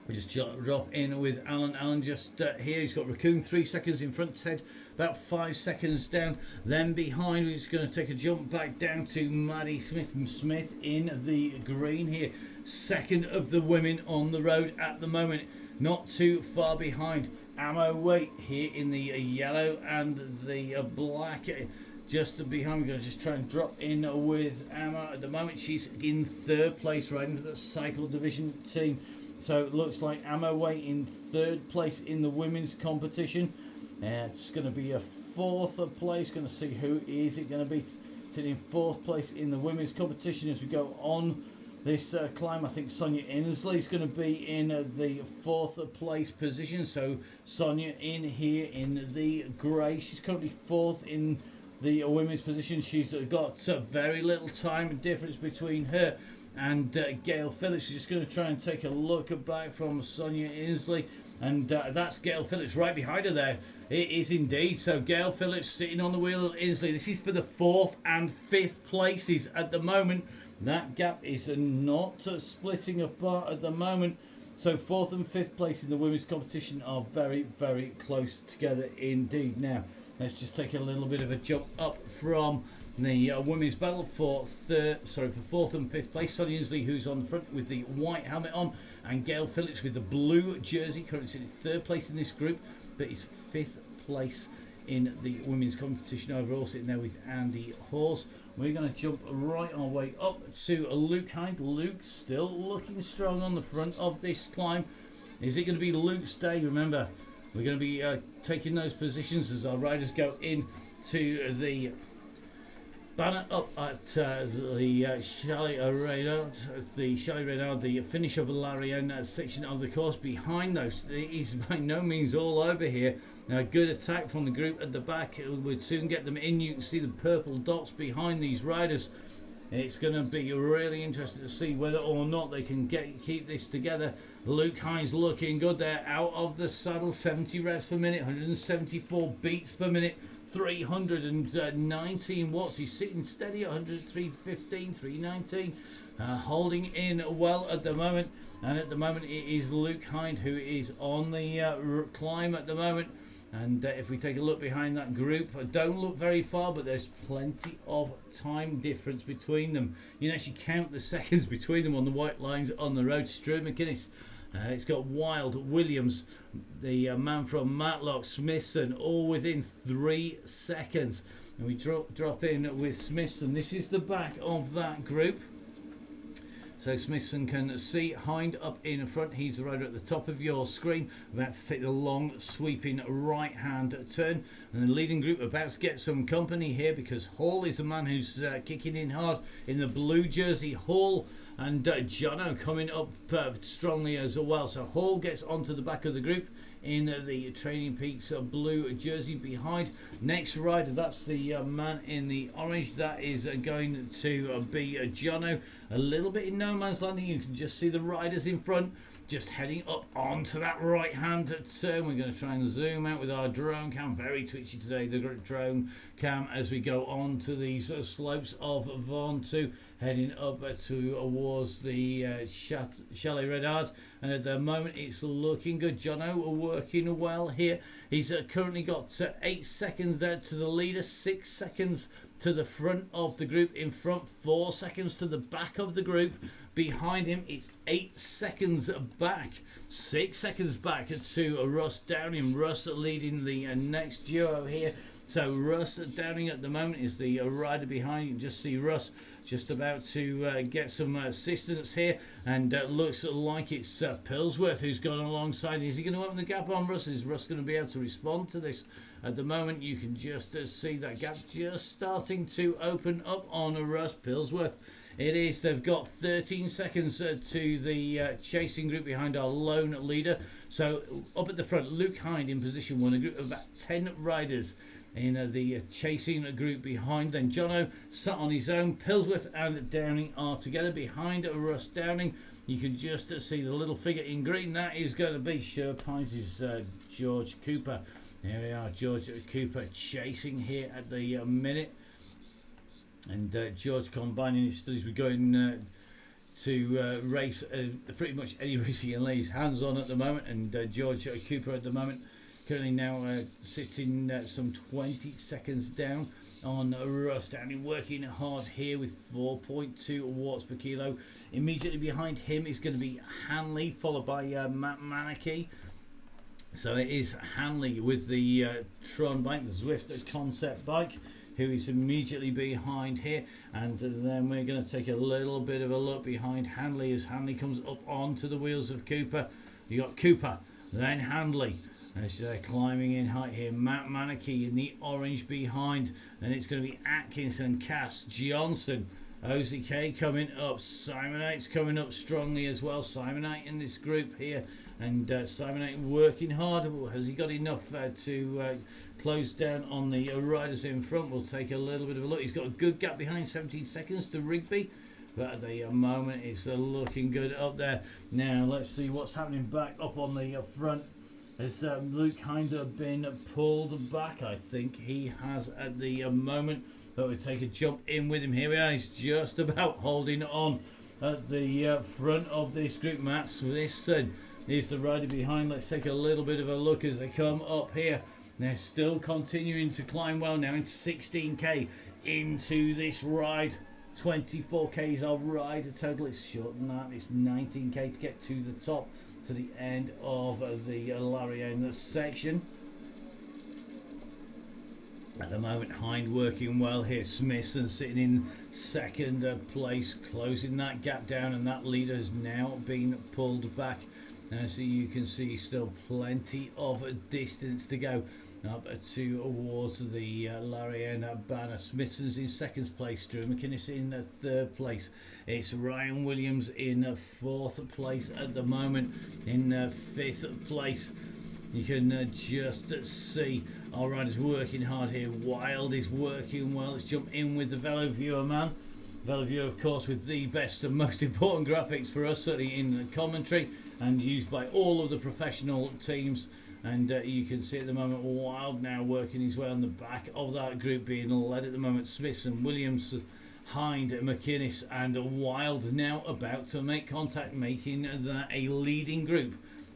We just drop in with Alan. Alan just here. He's got Raccoon 3 seconds in front. Ted about 5 seconds down. Then behind, we're just going to take a jump back down to Maddie Smith. Smith in the green here. Second of the women on the road at the moment. Not too far behind. Ammo Waite here in the yellow and the black. Just behind, we're going to just try and drop in with Ammo. At the moment, she's in third place riding for the cycle division team. So it looks like Ammo Waite in third place in the women's competition. It's going to be a fourth place. Going to see who is it going to be sitting in fourth place in the women's competition as we go on this climb. I think Sonia Inslee is going to be in the fourth place position. So Sonia in here in the grey. She's currently fourth in the women's position. She's got very little time difference between her and Gail Phillips. She's just going to try and take a look back from Sonia Inslee, and that's Gail Phillips right behind her there. It is indeed. So Gail Phillips sitting on the wheel of Inslee. This is for the 4th and 5th places at the moment. That gap is not splitting apart at the moment. So 4th and 5th place in the women's competition are very, very close together indeed. Now let's just take a little bit of a jump up from the women's battle for 4th and 5th place. Sonia Inslee, who's on the front with the white helmet on, and Gail Phillips with the blue jersey, currently sitting 3rd place in this group, but is 5th place in the women's competition overall, sitting there with Andy Hawes. We're going to jump right our way up to Luke Hind. Luke still looking strong on the front of this climb. Is it going to be Luke's day? Remember, we're going to be taking those positions as our riders go in to the banner up at the Chalet Reynard, the finish of the Larienne section of the course. Behind those, it is by no means all over here. Good attack from the group at the back. We'd soon get them in. You can see the purple dots behind these riders. It's going to be really interesting to see whether or not they can keep this together. Luke Hines looking good there, out of the saddle. 70 revs per minute, 174 beats per minute, 319 watts. He's sitting steady at 103.15, 319, holding in well at the moment. And at the moment it is Luke Hind who is on the climb at the moment. And if we take a look behind that group, don't look very far, but there's plenty of time difference between them. You can actually count the seconds between them on the white lines on the road. Stuart McInnes, it's got Wild, Williams, the man from Matlock, Smithson, all within 3 seconds. And we drop in with Smithson. This is the back of that group. So Smithson can see Hind up in front. He's the rider at the top of your screen, about to take the long sweeping right hand turn. And the leading group about to get some company here, because Hall is the man who's kicking in hard in the blue jersey. Hall and Jono coming up strongly as well. So Hall gets onto the back of the group in the Training Peaks blue jersey behind. Next rider, that's the man in the orange. That is going to be Jono. A little bit in no man's landing. You can just see the riders in front just heading up onto that right hand turn. We're going to try and zoom out with our drone cam. Very twitchy today, the drone cam, as we go on to these slopes of Ventoux, heading up towards the Chalet Renard. And at the moment it's looking good. Jono working well here. He's currently got 8 seconds there to the leader, 6 seconds to the front of the group. In front, 4 seconds to the back of the group. Behind him it's 8 seconds back, 6 seconds back to Russ Downing. Russ leading the next duo here. So Russ Downing at the moment is the rider behind. You can just see Russ just about to get some assistance here, and looks like it's Pillsworth who's gone alongside. Is he going to open the gap on Russ? Is Russ going to be able to respond to this? At the moment you can just see that gap just starting to open up on Russ. Pillsworth it is. They've got 13 seconds to the chasing group behind our lone leader. So up at the front, Luke Hind in position 1, a group of about 10 riders in the chasing group behind. Then Jono sat on his own. Pillsworth and Downing are together behind Russ Downing. You can just see the little figure in green. That is going to be Sherp Hines' George Cooper. Here we are, George Cooper chasing here at the minute. And George combining his studies with going to race pretty much any race he can lay his hands on at the moment. And George Cooper at the moment currently now sitting some 20 seconds down on Russ Downing, working hard here with 4.2 watts per kilo. Immediately behind him is going to be Hanley, followed by Matt Manakee. So it is Hanley with the Tron bike, the Zwift concept bike, who is immediately behind here. And then we're going to take a little bit of a look behind Hanley as Hanley comes up onto the wheels of Cooper. You got Cooper, then Hanley, as they're climbing in height here. Matt Manakee in the orange behind. Then it's going to be Atkinson, Cass, Johnson, OZK coming up. Simonite's coming up strongly as well. Simonite in this group here. And Simonite working hard. Has he got enough to close down on the riders in front? We'll take a little bit of a look. He's got a good gap behind, 17 seconds to Rigby. But at the moment it's looking good up there. Now let's see what's happening back up on the front. Has Luke kind of been pulled back? I think he has at the moment. But we take a jump in with him. Here we are. He's just about holding on at the front of this group. Matt Smithson is the rider behind. Let's take a little bit of a look as they come up here. They're still continuing to climb well now in 16k into this ride. 24k is our rider total. It's short than that. It's 19k to get to the top, to the end of the Larienne section. At the moment, Hind working well here. Smithson sitting in second place, closing that gap down, and that leader has now been pulled back. So you can see still plenty of distance to go up towards the Larian banner. Smithson's in second place, Drew McInnes in third place. It's Ryan Williams in fourth place at the moment. In fifth place, you can just see our riders working hard here. Wild is working well. Let's jump in with the Velo Viewer man. Velo Viewer, of course, with the best and most important graphics for us, certainly in commentary, and used by all of the professional teams. And you can see at the moment Wild now working his way on the back of that group, being led at the moment. Smithson, Williams, Hind, McInnes and Wild now about to make contact, making that a leading group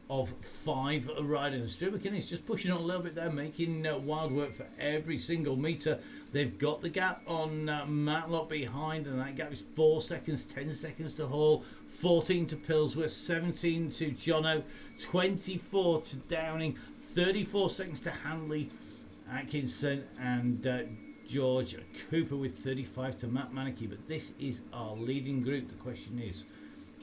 of 5 riders. Drew McInnes just pushing on a little bit there, making Wild work for every single metre. They've got the gap on Matlock behind, and that gap is 4 seconds, 10 seconds to Hall, 14 to Pillsworth, 17 to Jono, 24 to Downing, 34 seconds to Handley, Atkinson and George Cooper with 35 to Matt Manicky. But this is our leading group. The question is,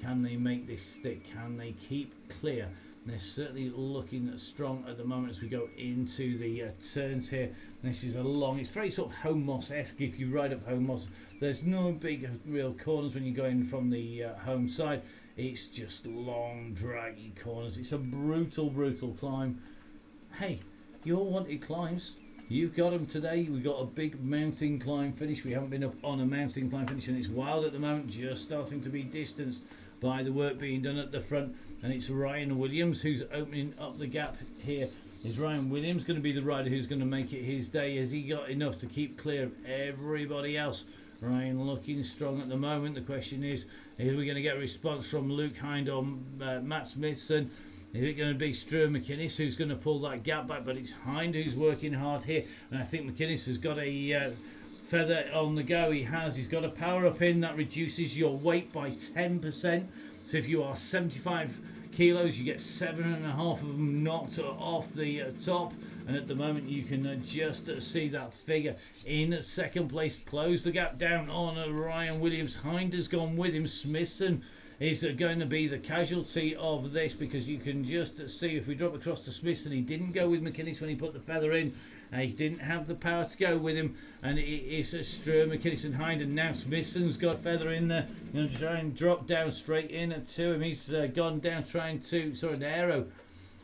can they make this stick? Can they keep clear? They're certainly looking strong at the moment as we go into the turns here. This is a long, it's very sort of Home Moss-esque. If you ride up Home Moss, there's no big real corners when you're going from the home side. It's just long, draggy corners. It's a brutal, brutal climb. Hey, your wanted climbs, you've got them today. We've got a big mountain climb finish. We haven't been up on a mountain climb finish, and it's Wild at the moment, just starting to be distanced by the work being done at the front. And it's Ryan Williams who's opening up the gap here. Is Ryan Williams going to be the rider who's going to make it his day? Has he got enough to keep clear of everybody else? Ryan looking strong at the moment. The question is we going to get a response from Luke Hind or Matt Smithson? Is it going to be Stuart McInnes who's going to pull that gap back? But it's Hind who's working hard here. And I think McInnes has got a feather on the go. He's got a power up in that reduces your weight by 10%. So if you are 75 kilos, you get 7.5 of them knocked off the top. And at the moment you can just see that figure in second place. Close the gap down on Ryan Williams. Hind has gone with him. Smithson is going to be the casualty of this, because you can just see if we drop across to Smithson, he didn't go with McInnes when he put the feather in. He didn't have the power to go with him, and it is Struer, McInnes and Hind, and now Smithson's got feather in there. Going to try and drop down straight in to him. He's gone down trying to, an arrow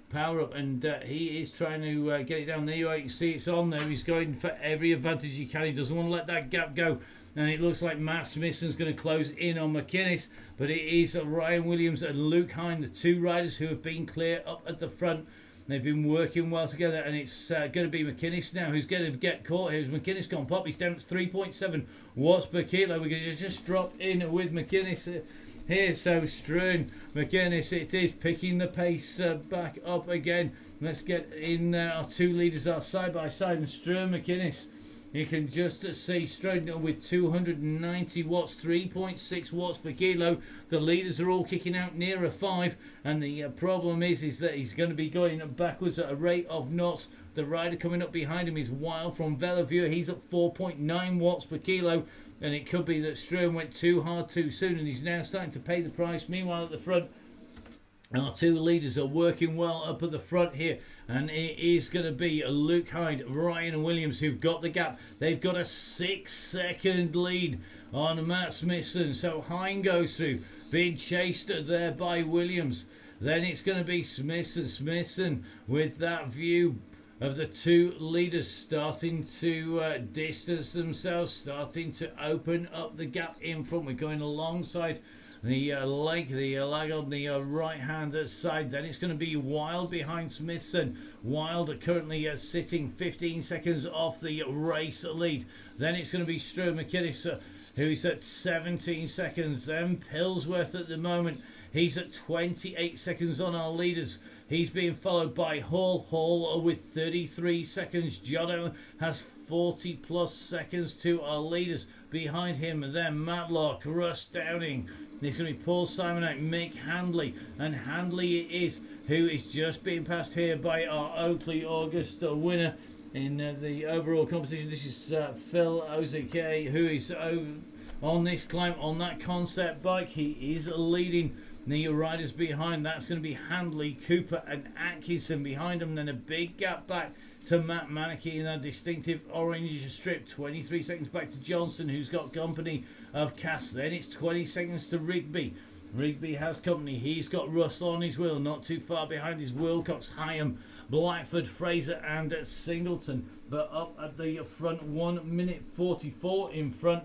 power up, and he is trying to get it down there. You can see it's on there. He's going for every advantage he can. He doesn't want to let that gap go. And it looks like Matt Smithson's going to close in on McInnes, but it is Ryan Williams and Luke Hind, the 2 riders who have been clear up at the front. They've been working well together, and it's going to be McInnes now who's going to get caught here. As McInnes gone pop, he's down to 3.7 watts per kilo. We're going to just drop in with McInnes here. So Struan, McInnes, it is picking the pace back up again. Let's get in our 2 leaders are side by side, and Struan, McInnes. You can just see Stroud with 290 watts, 3.6 watts per kilo. The leaders are all kicking out nearer 5, and the problem is that he's going to be going backwards at a rate of knots. The rider coming up behind him is Wild from Veleview. He's at 4.9 watts per kilo, and it could be that Stroud went too hard too soon, and he's now starting to pay the price. Meanwhile, at the front, our 2 leaders are working well up at the front here, and it is going to be Luke Hind, Ryan Williams who've got the gap. They've got a 6-second lead on Matt Smithson. So Hind goes through, being chased there by Williams. Then it's going to be Smithson with that view of the 2 leaders starting to distance themselves, starting to open up the gap in front. We're going alongside the leg on the right hand side. Then it's going to be Wild behind Smithson. Wild currently sitting 15 seconds off the race lead. Then it's going to be Stuart McInnes who's at 17 seconds. Then Pillsworth at the moment, he's at 28 seconds on our leaders. He's being followed by Hall with 33 seconds. Jono has 40 plus seconds to our leaders. Behind him, then Matlock, Russ Downing. There's going to be Paul Simonite, Mick Handley, and Handley it is who is just being passed here by our Oakley August winner in the overall competition. This is Phil Ozike, who is on this climb on that concept bike. He is leading The riders behind, that's going to be Handley, Cooper and Atkinson behind them. Then a big gap back to Matt Manicky in a distinctive orange strip. 23 seconds back to Johnson, who's got company of Cass. Then it's 20 seconds to Rigby. Rigby has company. He's got Russell on his wheel. Not too far behind is Wilcox, Hyam, Blackford, Fraser and Singleton. But up at the front, 1 minute 44 in front,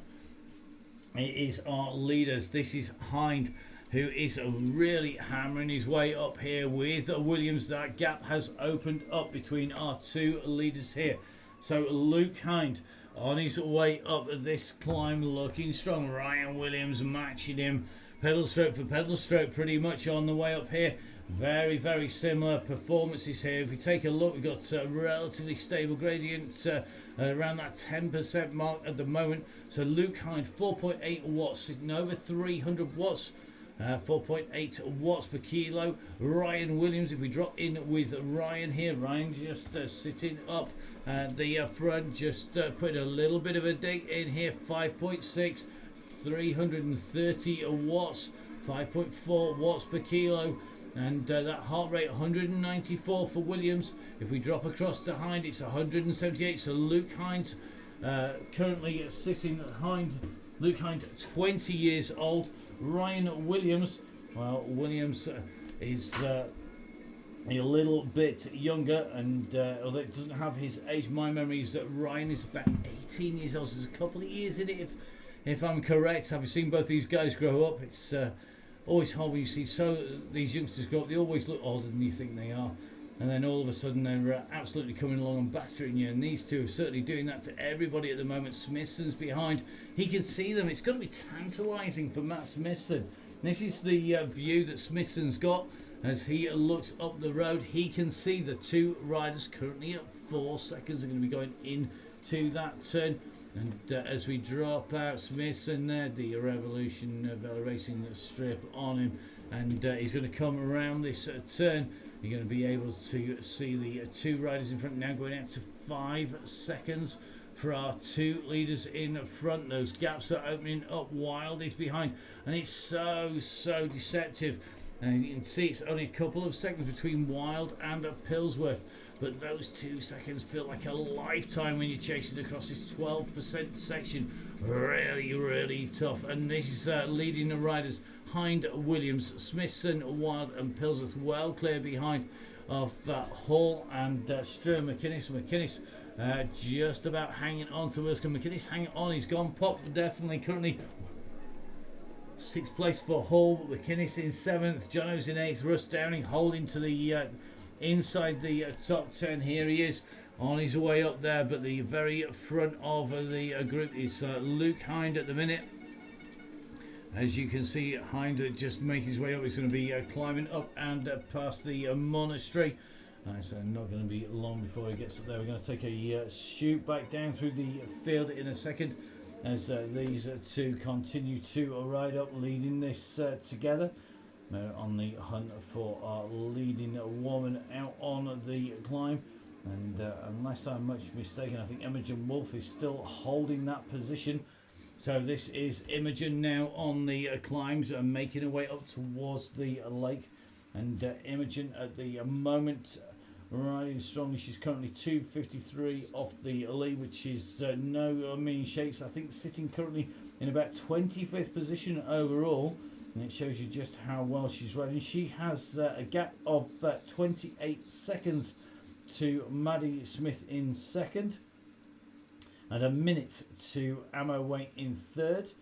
it is our leaders. This is Hind, who is really hammering his way up here with Williams. That gap has opened up between our two leaders here. So Luke Hind on his way up this climb, looking strong. Ryan Williams matching him pedal stroke for pedal stroke pretty much on the way up here. Very, very similar performances here. If we take a look, we've got a relatively stable gradient around that 10% mark at the moment. So Luke Hind, 4.8 watts, sitting over 300 watts. 4.8 watts per kilo. Ryan Williams, if we drop in with Ryan here, Ryan just sitting up at the front, just putting a little bit of a dig in here. 5.6, 330 watts, 5.4 watts per kilo. And that heart rate 194 for Williams. If we drop across to Hind, it's 178. So Luke Hind's currently sitting behind. Luke Hind, 20 years old. Ryan Williams, well, Williams is a little bit younger, and although it doesn't have his age, my memory is that Ryan is about 18 years old. So there's a couple of years in it, if I'm correct. Having seen both these guys grow up, it's always hard when you see these youngsters grow up. They always look older than you think they are, and then all of a sudden they're absolutely coming along and battering you. And these two are certainly doing that to everybody at the moment. Smithson's behind. He can see them. It's going to be tantalising for Matt Smithson. This is the view that Smithson's got as he looks up the road. He can see the two riders currently at 4 seconds are going to be going into that turn. And as we drop out, Smithson there, the Revolution Racing strip on him, and he's going to come around this turn. You're going to be able to see the two riders in front now going out to 5 seconds for our two leaders in front. Those gaps are opening up. Wild is behind, and it's so deceptive. And you can see it's only a couple of seconds between Wild and Pillsworth, but those 2 seconds feel like a lifetime when you're chasing across this 12% section. Really tough. And this is leading the riders: Hind, Williams, Smithson, Wild and Pillsworth, well clear behind of Hall and Stur McInnes. McInnes just about hanging on to us. Can McInnes hang on? He's gone pop, definitely. Currently 6th place for Hall, McInnes in 7th, Jono's in 8th, Russ Downing holding to the inside the top 10. Here he is on his way up there, but the very front of the group is Luke Hind at the minute. As you can see, Hind just making his way up. He's going to be climbing up and past the monastery. It's not going to be long before he gets up there. We're going to take a shoot back down through the field in a second as these two continue to ride up, leading this together. They're on the hunt for our leading woman out on the climb, and unless I'm much mistaken, I think Imogen Wolf is still holding that position. So this is Imogen now on the climbs and making her way up towards the lake, and Imogen at the moment riding strongly. She's currently 2:53 off the lead, which is no mean shakes. I think sitting currently in about 25th position overall, and it shows you just how well she's riding. She has a gap of 28 seconds to Maddie Smith in 2nd, and a minute to Ammo Waite in 3rd.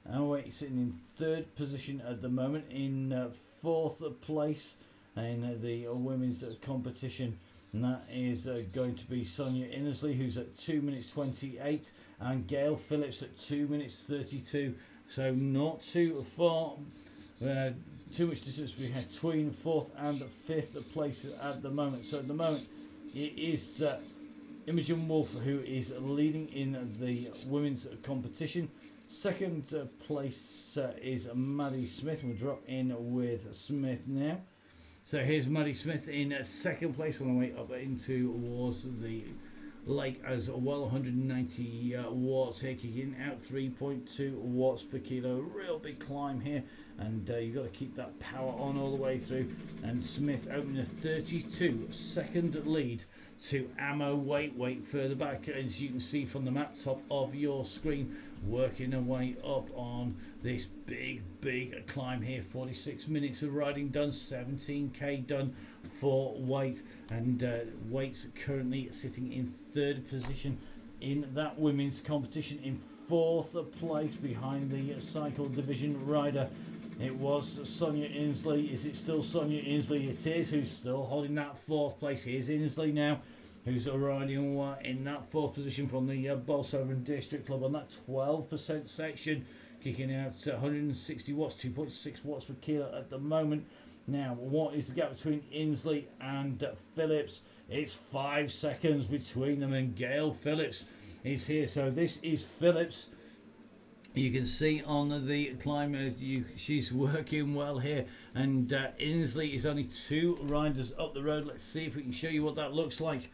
Ammo Waite sitting in 3rd position at the moment. In 4th place in the women's competition, and that is going to be Sonia Innesley, who's at 2 minutes 28, and Gail Phillips at 2 minutes 32. So not too far, too much distance between 4th and 5th place at the moment. So at the moment it is Imogen Wolf who is leading in the women's competition. 2nd place is Maddie Smith. We'll drop in with Smith now. So here's Maddie Smith in 2nd place on the way up into towards the Lake as well. 190 watts here, kicking out 3.2 watts per kilo. Real big climb here, and you've got to keep that power on all the way through. And Smith opening a 32-second lead to Ammo Wait further back, as you can see from the map top of your screen, working her way up on this big climb here. 46 minutes of riding done, 17k done for Wait, and Wait's currently sitting in third position in that women's competition, in fourth place behind the cycle division rider. It was Sonia Inslee. Is it still Sonia Inslee? It is, who's still holding that fourth place. Here's Inslee now, who's riding in that fourth position from the Bolsover District Club on that 12% section, kicking out 160 watts, 2.6 watts per kilo at the moment. Now, what is the gap between Inslee and Phillips? It's 5 seconds between them, and Gail Phillips is here. So this is Phillips. You can see on the climb, she's working well here, and Inslee is only 2 riders up the road. Let's see if we can show you what that looks like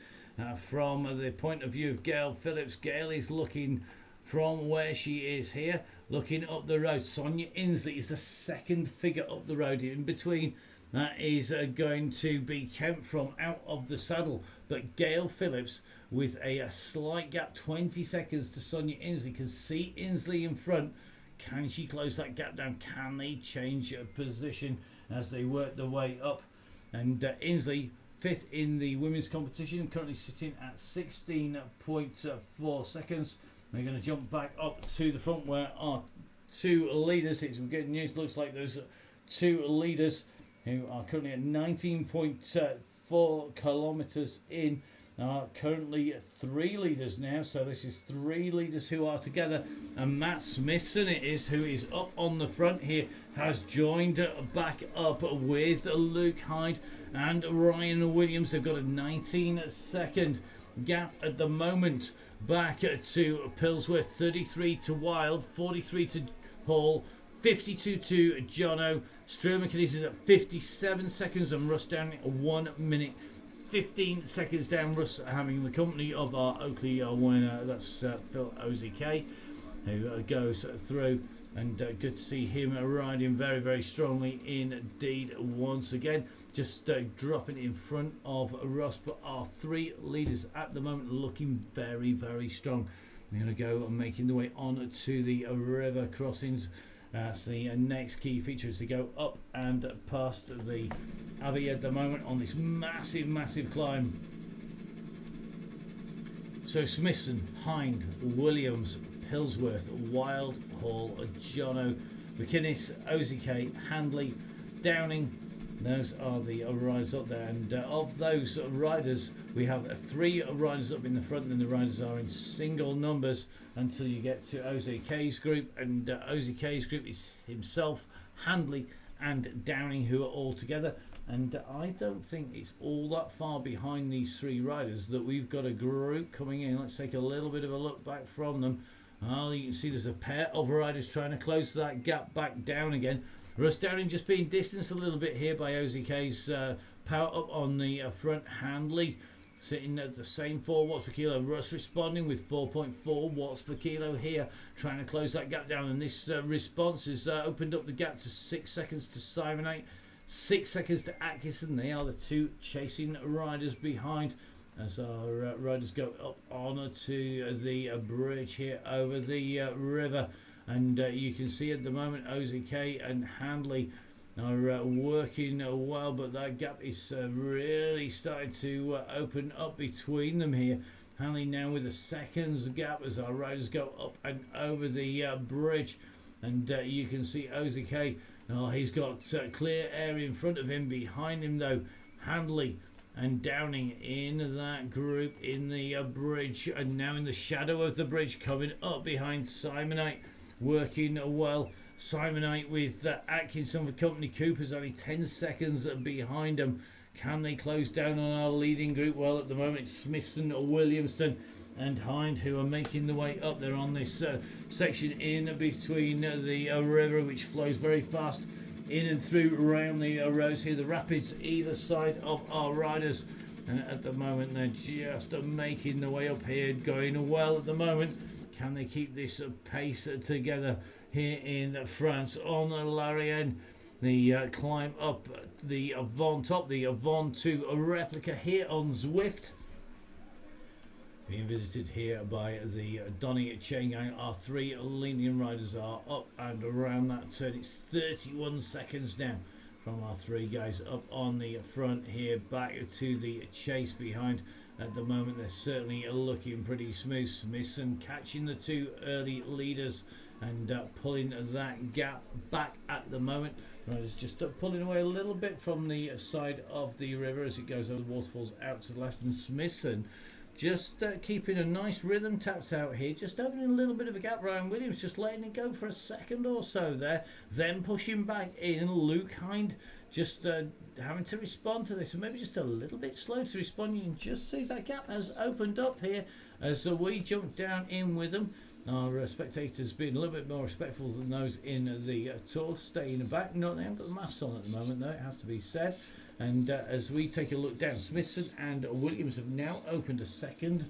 from the point of view of Gail Phillips. Gail is looking from where she is here, looking up the road. Sonia Inslee is the second figure up the road. In between that is going to be Kemp from out of the saddle, but Gail Phillips with a slight gap, 20 seconds to Sonia Inslee. Can see Inslee in front. Can she close that gap down? Can they change position as they work their way up? And Inslee, 5th in the women's competition, currently sitting at 16.4 seconds. We're going to jump back up to the front where our 2 leaders, we're getting news, looks like those 2 leaders who are currently at 19.4 kilometers in, are currently 3 leaders now. So this is 3 leaders who are together, and Matt Smithson it is, who is up on the front here, has joined back up with Luke Hyde and Ryan Williams. They've got a 19-second gap at the moment back to Pillsworth. 33 to Wild, 43 to Hall, 52 to Jono. Stuart McInnes is at 57 seconds, and Russ Downing 1 minute 15 seconds down. Russ having the company of our Oakley winner, that's Phil OZK, who goes through, and good to see him riding very strongly indeed once again. Just dropping in front of Russ, but our 3 leaders at the moment looking very strong. They're going to go making the way on to the river crossings. So the next key feature is to go up and past the Abbey at the moment on this massive climb. So Smithson, Hind, Williams, Pillsworth, Wild, Hall, Jono, McInnes, OZK, Handley, Downing. Those are the riders up there, and of those riders we have 3 riders up in the front, and the riders are in single numbers until you get to OZK's group, and OZK's group is himself, Handley and Downing, who are all together. And I don't think it's all that far behind these 3 riders that we've got a group coming in. Let's take a little bit of a look back from them. Oh, you can see there's a pair of riders trying to close that gap back down again. Russ Downing just being distanced a little bit here by OZK's power up on the front. Handley sitting at the same 4 watts per kilo. Russ responding with 4.4 watts per kilo here, trying to close that gap down. And this response has opened up the gap to 6 seconds to Simonite, 6 seconds to Atkinson. They are the 2 chasing riders behind, as our riders go up onto the bridge here over the river. And you can see at the moment OZK and Handley are working well, but that gap is really starting to open up between them here. Handley now with a seconds gap as our riders go up and over the bridge. And you can see OZK, he's got clear area in front of him. Behind him though, Handley and Downing in that group in the bridge, and now in the shadow of the bridge, coming up behind Simonite, working well. Simonite with Atkinson for company. Cooper's only 10 seconds behind them. Can they close down on our leading group? Well, at the moment it's Smithson, Williamson and Hind who are making the way up there on this section in between the river, which flows very fast in and through around the roads here. The rapids either side of our riders And at the moment, they're just making the way up here, going well at the moment. Can they keep this pace together here in France on Larienne? The climb up the Avon top, the Avon 2 replica here on Zwift. Being visited here by the DonnyChainGang. Our 3 lenient riders are up and around that turn. It's 31 seconds now from our 3 guys up on the front here, back to the chase behind. At the moment, they're certainly looking pretty smooth. Smithson catching the 2 early leaders and pulling that gap back at the moment. Riders just pulling away a little bit from the side of the river as it goes over the waterfalls out to the left, and Smithson just keeping a nice rhythm tapped out here, just opening a little bit of a gap. Ryan Williams just letting it go for a second or so there, then pushing back in. Luke Hind just having to respond to this, and maybe just a little bit slow to respond. You can just see that gap has opened up here as we jump down in with them. Our spectators being a little bit more respectful than those in the tour, staying back. No, they haven't got the masks on at the moment though, it has to be said. And as we take a look down, Smithson and Williams have now opened a second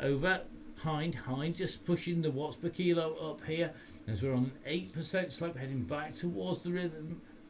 over Hind. Hind just pushing the watts per kilo up here as we're on an 8% slope heading back towards the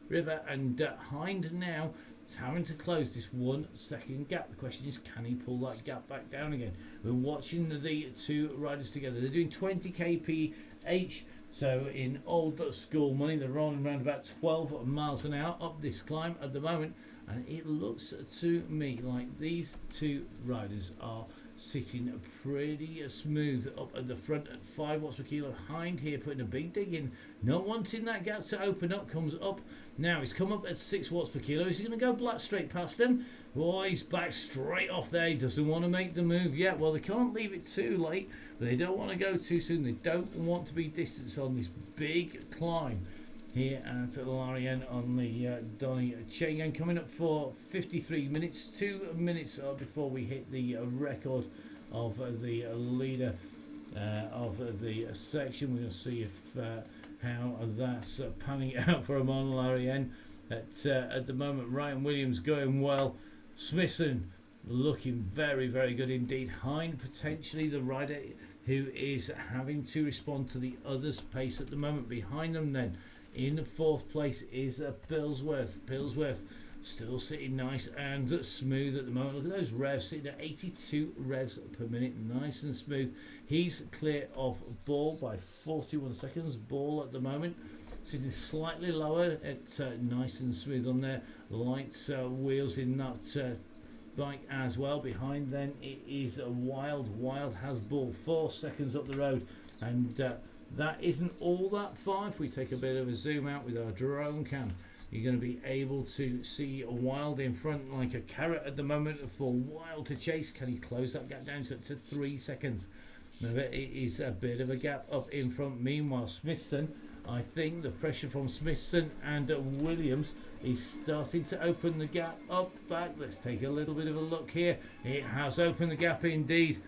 river, and Hind now is having to close this 1 second gap. The question is, can he pull that gap back down again? We're watching the 2 riders together. They're doing 20 kph. So in old school money, they're rolling around about 12 miles an hour up this climb at the moment. And it looks to me like these 2 riders are sitting pretty smooth up at the front at 5 watts per kilo. Hind here putting a big dig in, not wanting that gap to open up. Comes up now, he's come up at 6 watts per kilo. Is he going to go black straight past him? Boy, he's back straight off there. He doesn't want to make the move yet. Well, they can't leave it too late, but they don't want to go too soon. They don't want to be distanced on this big climb here at Larienne on the DonnyChainGang. Coming up for 53 minutes, 2 minutes before we hit the record of the leader of the section. We're going to see if how that's panning out for him on Larienne. At the moment, Ryan Williams going well. Smithson looking very, very good indeed. Hind potentially the rider who is having to respond to the others' pace at the moment. Behind them then, in 4th place is Pillsworth. Pillsworth still sitting nice and smooth at the moment. Look at those revs, sitting at 82 revs per minute, nice and smooth. He's clear of Ball by 41 seconds. Ball at the moment sitting slightly lower at nice and smooth on there. Light wheels in that bike as well. Behind then it is Wild. Wild has Ball 4 seconds up the road, and that isn't all that far. If we take a bit of a zoom out with our drone cam, you're going to be able to see Wild in front like a carrot at the moment for Wild to chase. Can he close that gap down? He's got to 3 seconds. Now it is a bit of a gap up in front. Meanwhile, Smithson, I think the pressure from Smithson and Williams is starting to open the gap up back. Let's take a little bit of a look here. It has opened the gap indeed.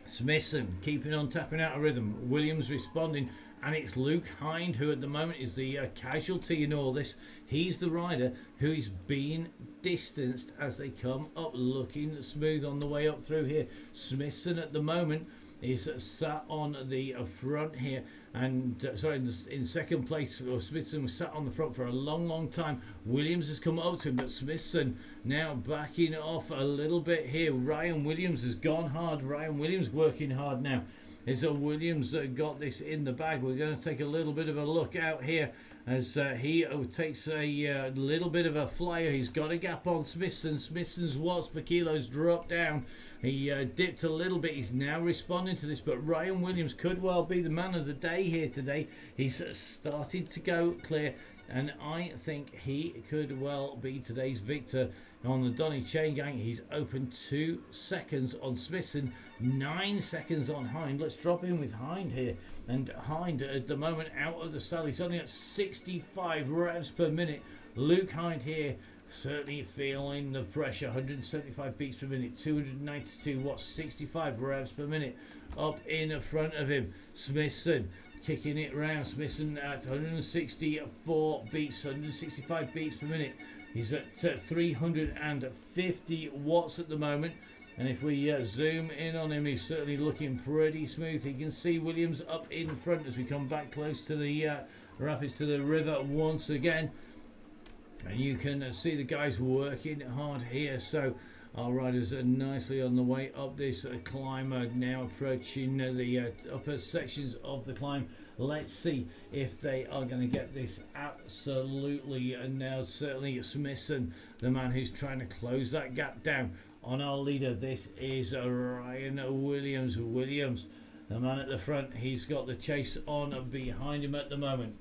Smithson keeping on tapping out a rhythm. Williams responding, and it's Luke Hind who at the moment is the casualty in all this. He's the rider who is being distanced as they come up, looking smooth on the way up through here. Smithson at the moment is sat on the front here, and sorry, in second place. Smithson was sat on the front for a long time. Williams has come up to him, but Smithson now backing off a little bit here. Ryan Williams has gone hard. Ryan Williams working hard now. Is Williams got this in the bag? We're going to take a little bit of a look out here as he takes a little bit of a flyer. He's got a gap on Smithson. Smithson's watts per kilo's dropped down. He dipped a little bit. He's now responding to this, but Ryan Williams could well be the man of the day here today. He's started to go clear, and I think he could well be today's victor on the DonnyChainGang. He's opened 2 seconds on Smithson, 9 seconds on Hind. Let's drop in with Hind here, and Hind at the moment out of the saddle. He's only at 65 revs per minute. Luke Hind here certainly feeling the pressure. 175 beats per minute, 292 watts, 65 revs per minute up in front of him. Smithson kicking it round. Smithson at 164 beats, 165 beats per minute. He's at 350 watts at the moment. And if we zoom in on him, he's certainly looking pretty smooth. You can see Williams up in front as we come back close to the rapids, to the river once again. And you can see the guys working hard here. So our riders are nicely on the way up this climb, now approaching the upper sections of the climb. Let's see if they are going to get this absolutely. And now certainly Smithson, the man who's trying to close that gap down on our leader. This is Ryan Williams. Williams, the man at the front, he's got the chase on behind him at the moment.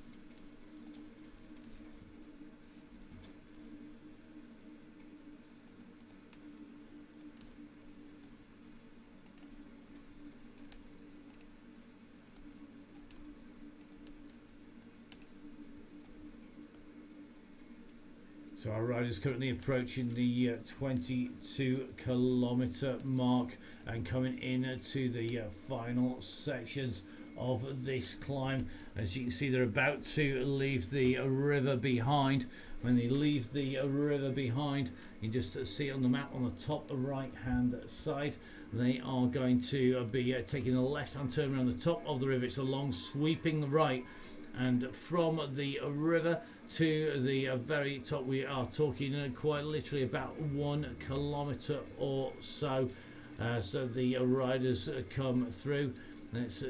So our rider's currently approaching the 22-kilometre mark and coming in to the final sections of this climb. As you can see, they're about to leave the river behind. When they leave the river behind, you just see on the map on the top right hand side, they are going to be taking a left hand turn around the top of the river. It's a long sweeping right, and from the river to the very top we are talking quite literally about 1 kilometre or so. So the riders come through. Let's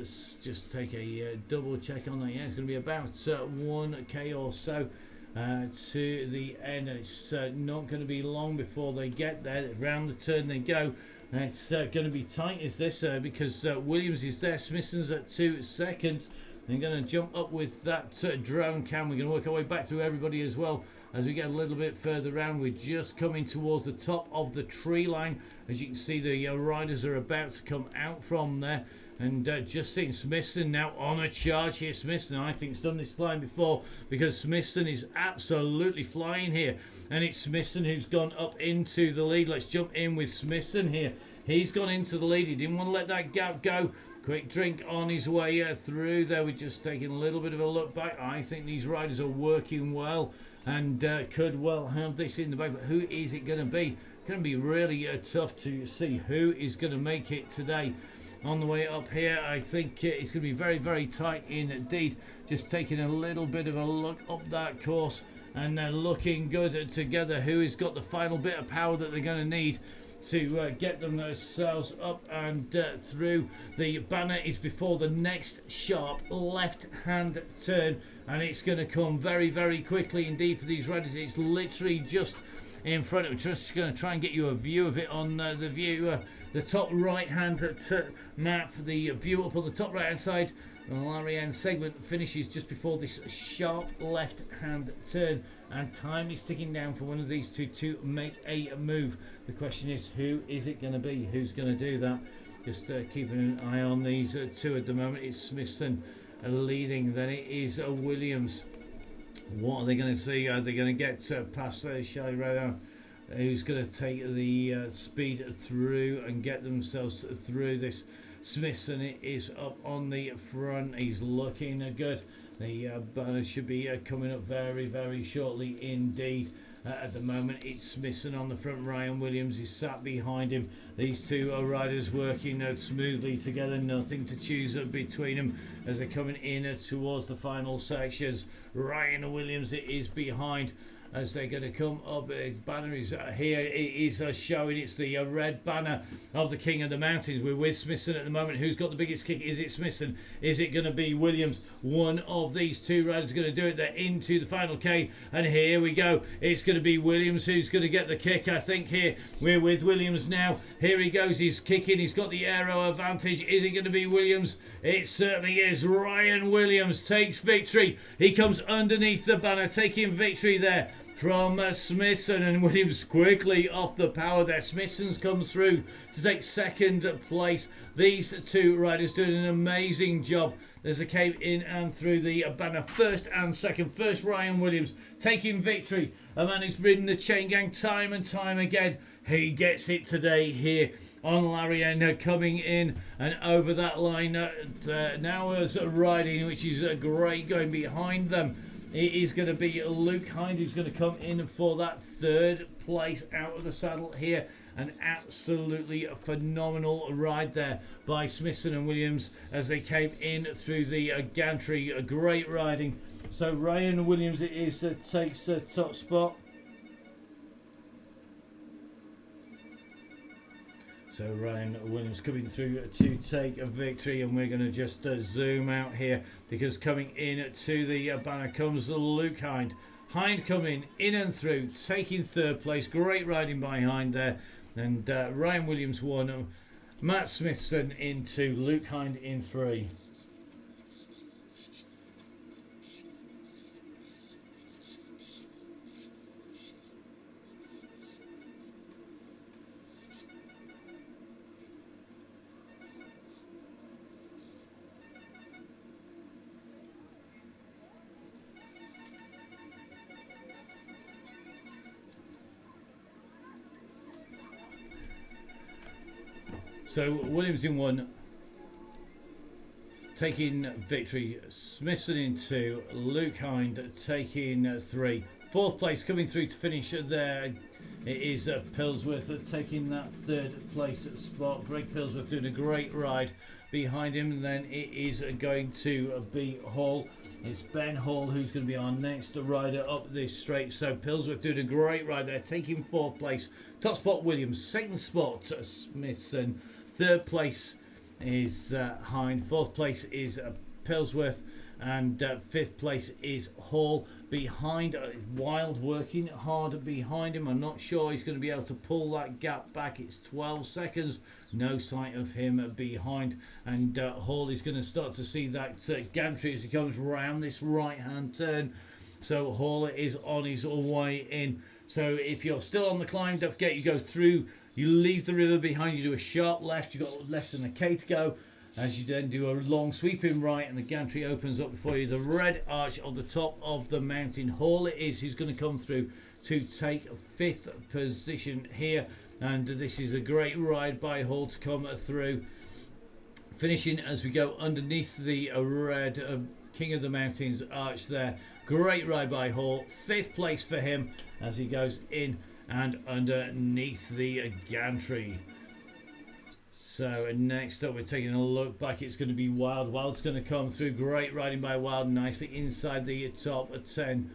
just take a double check on that. Yeah, it's going to be about 1k or so to the end, and it's not going to be long before they get there. Round the turn they go. It's going to be tight, is this, because Williams is there. Smithson's at 2 seconds. They're going to jump up with that drone cam. We're going to work our way back through everybody as well as we get a little bit further around. We're just coming towards the top of the tree line. As you can see, the riders are about to come out from there. And just seeing Smithson now on a charge here. Smithson, I think, has done this climb before, because Smithson is absolutely flying here. And it's Smithson who's gone up into the lead. Let's jump in with Smithson here. He's gone into the lead. He didn't want to let that gap go. Quick drink on his way through there. We're just taking a little bit of a look back. I think these riders are working well and could well have this in the bag. But who is it going to be? Going to be really tough to see who is going to make it today. On the way up here, I think it's going to be very, very tight indeed. Just taking a little bit of a look up that course and looking good together. Who has got the final bit of power that they're going to need to get themselves up and through? The banner is before the next sharp left-hand turn, and it's going to come very, very quickly indeed for these riders. It's literally just in front of me. Just going to try and get you a view of it on the view. The top right-hand map, the view up on the top right-hand side. The Larian segment finishes just before this sharp left-hand turn, and time is ticking down for one of these two to make a move. The question is, who is it going to be? Who's going to do that? Just keeping an eye on these two at the moment. It's Smithson leading, then it is Williams. What are they going to see? Are they going to get past Shelley Radar? Who's going to take the speed through and get themselves through this? Smithson is up on the front. He's looking good. The banner should be coming up very, very shortly indeed. At the moment, it's Smithson on the front. Ryan Williams is sat behind him. These two riders working smoothly together. Nothing to choose between them as they're coming in towards the final sections. Ryan Williams is behind as they're going to come up. His banner is here. It is showing it's the red banner of the King of the Mountains. We're with Smithson at the moment. Who's got the biggest kick? Is it Smithson? Is it going to be Williams? One of these two riders is going to do it. They're into the final K, and here we go. It's going to be Williams who's going to get the kick, I think. Here we're with Williams now. Here he goes. He's kicking. He's got the aero advantage. Is it going to be Williams? It certainly is. Ryan Williams takes victory. He comes underneath the banner, taking victory there from Smithson, and Williams quickly off the power there. Smithson's comes through to take second place. These two riders doing an amazing job. There's a cave in and through the banner, first and second. First Ryan Williams taking victory. A man who's ridden the Chain Gang time and time again. He gets it today here on Larian, coming in and over that line. Now as riding, which is great, going behind them. it is going to be Luke Hind who's going to come in for that third place out of the saddle here. An absolutely phenomenal ride there by Smithson and Williams as they came in through the gantry. Great riding. So Ryan Williams it is takes the top spot. So Ryan Williams coming through to take a victory, and we're going to just zoom out here because coming in to the banner comes Luke Hind. Hind coming in and through, taking third place. Great riding by Hind there. And Ryan Williams won. Matt Smithson in 2, Luke Hind in 3. So Williams in 1, taking victory. Smithson in 2, Luke Hind taking 3. Fourth place coming through to finish there. It is Pillsworth taking that third place spot. Greg Pillsworth doing a great ride behind him, and then it is going to be Hall. It's Ben Hall who's going to be our next rider up this straight. So Pillsworth doing a great ride there, taking fourth place. Top spot Williams, second spot Smithson. Third place is Hind. Fourth place is Pillsworth. And fifth place is Hall. Behind, Wild working hard behind him. I'm not sure he's going to be able to pull that gap back. It's 12 seconds. No sight of him behind. And Hall is going to start to see that gantry as he comes round this right-hand turn. So Hall is on his way in. So if you're still on the climb, don't forget you go through. You leave the river behind, you do a sharp left, you've got less than a K to go, as you then do a long sweeping right, and the gantry opens up before you. The red arch on the top of the mountain. Hall it is who's going to come through to take fifth position here, and this is a great ride by Hall to come through. Finishing as we go underneath the red King of the Mountains arch there. Great ride by Hall. Fifth place for him as he goes in and underneath the gantry. So next up we're taking a look back. It's going to be Wild. Wild's going to come through. Great riding by Wild, nicely inside the top 10.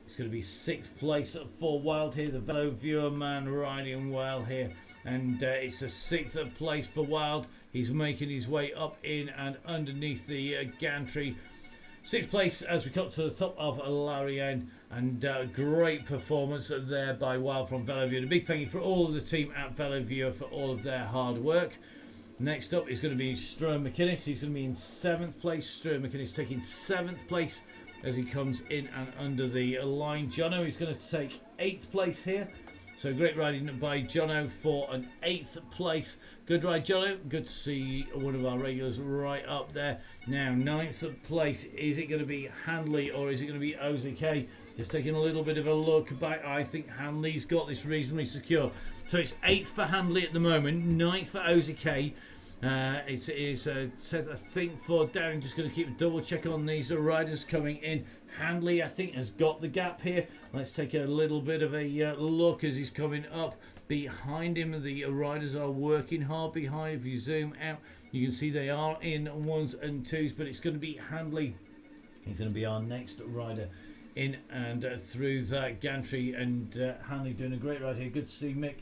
It's going to be sixth place for Wild here. The fellow viewer man riding well here. And it's a sixth place for Wild. He's making his way up in and underneath the gantry. Sixth place as we cut to the top of Larian, and great performance there by Wild from Veloview. A big thank you for all of the team at Veloview for all of their hard work. Next up is going to be Stuart McInnes. He's going to be in 7th place. Stuart McInnes taking 7th place as he comes in and under the line. Jono is going to take 8th place here. So great riding by Jono for an 8th place. Good ride, Jono. Good to see one of our regulars right up there. Now, 9th place. Is it going to be Handley or is it going to be OZK? Just taking a little bit of a look back. I think Handley's got this reasonably secure. So it's 8th for Handley at the moment. 9th for OZK. It is, I think, for Darren. Just going to keep a double check on these riders coming in. Handley, I think, has got the gap here. Let's take a little bit of a look as he's coming up. Behind him, the riders are working hard behind. If you zoom out, you can see they are in 1s and 2s, but it's going to be Handley. He's going to be our next rider in and through that gantry, and Handley doing a great ride here. Good to see Mick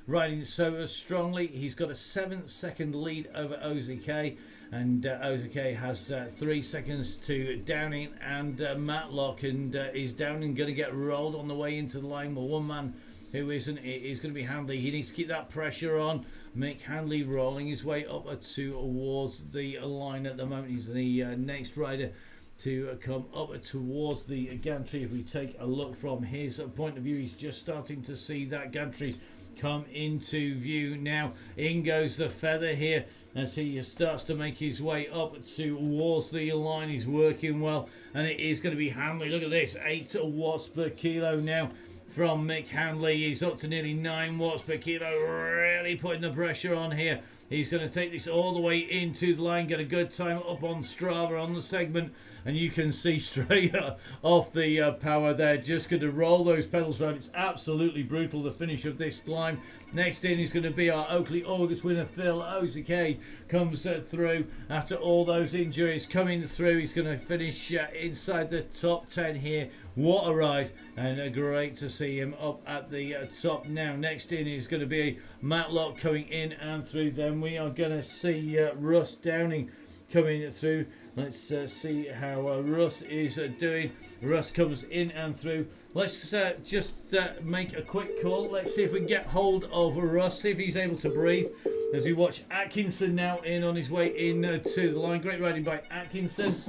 riding so strongly. He's got a 7-second lead over OZK, and OZK has 3 seconds to Downing and Matlock, and is Downing going to get rolled on the way into the line? Well, one man who isn't, it is going to be Handley. He needs to keep that pressure on. Mick Handley rolling his way up towards the line at the moment. He's the next rider to come up towards the gantry. If we take a look from his point of view, he's just starting to see that gantry come into view now. In goes the feather here as he starts to make his way up towards the line. He's working well, and it is going to be Handley. Look at this, 8 watts per kilo now from Mick Handley. He's up to nearly 9 watts per kilo, really putting the pressure on here He's going to take this all the way into the line, get a good time up on Strava on the segment, and you can see straight off the power there, just going to roll those pedals around. It's absolutely brutal, the finish of this climb. Next in is going to be our Oakley August winner, Phil Ozike, comes through after all those injuries, coming through. He's going to finish inside the top 10 here. What a ride, and great to see him up at the top now. Next in is going to be Matlock coming in and through. Then we are going to see Russ Downing coming through. Let's see how Russ is doing. Russ comes in and through. Let's just make a quick call. Let's see if we can get hold of Russ, see if he's able to breathe. As we watch Atkinson now in on his way in to the line. Great riding by Atkinson.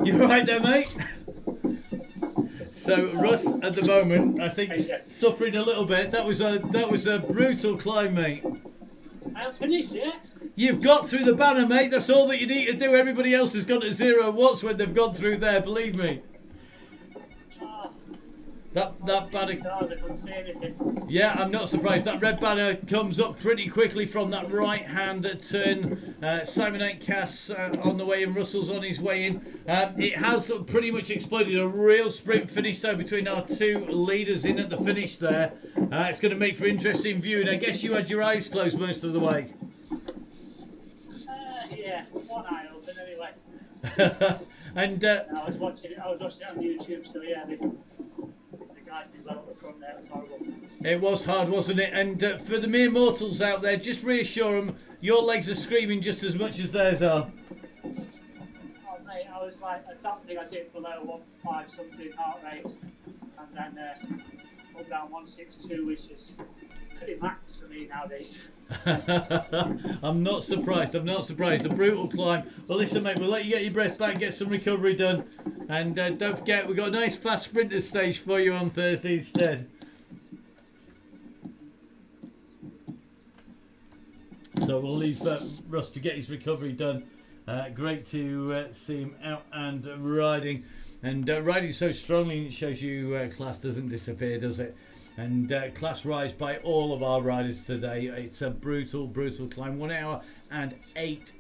You all right there, mate? So Russ at the moment, I think, suffering a little bit. That was a brutal climb, mate.
I'm finished, yeah?
You've got through the banner, mate. That's all that you need to do. Everybody else has gone to 0 watts when they've gone through there, believe me. That banner. Yeah, I'm not surprised. That red banner comes up pretty quickly from that right-hand turn. Simon ain't Cass on the way in. Russell's on his way in. It has pretty much exploded. A real sprint finish though between our two leaders in at the finish there. It's going to make for interesting viewing. I guess you had your eyes closed most of the way.
Yeah, one eye open anyway.
And
I was watching it on YouTube, so yeah.
It was hard, wasn't it? And for the mere mortals out there, just reassure them your legs are screaming just as much as theirs are.
Oh mate, I was like, I don't think I did below 1.5 something heart rate, and then up down 162, which is pretty max for me nowadays.
I'm not surprised. I'm not surprised. A brutal climb. Well, listen, mate, we'll let you get your breath back, get some recovery done, and don't forget we've got a nice fast sprinter stage for you on Thursday instead. So we'll leave Russ to get his recovery done. Great to see him out and riding, and riding so strongly. It shows you class doesn't disappear, does it? And class rise by all of our riders today. It's a brutal climb. 1 hour and 8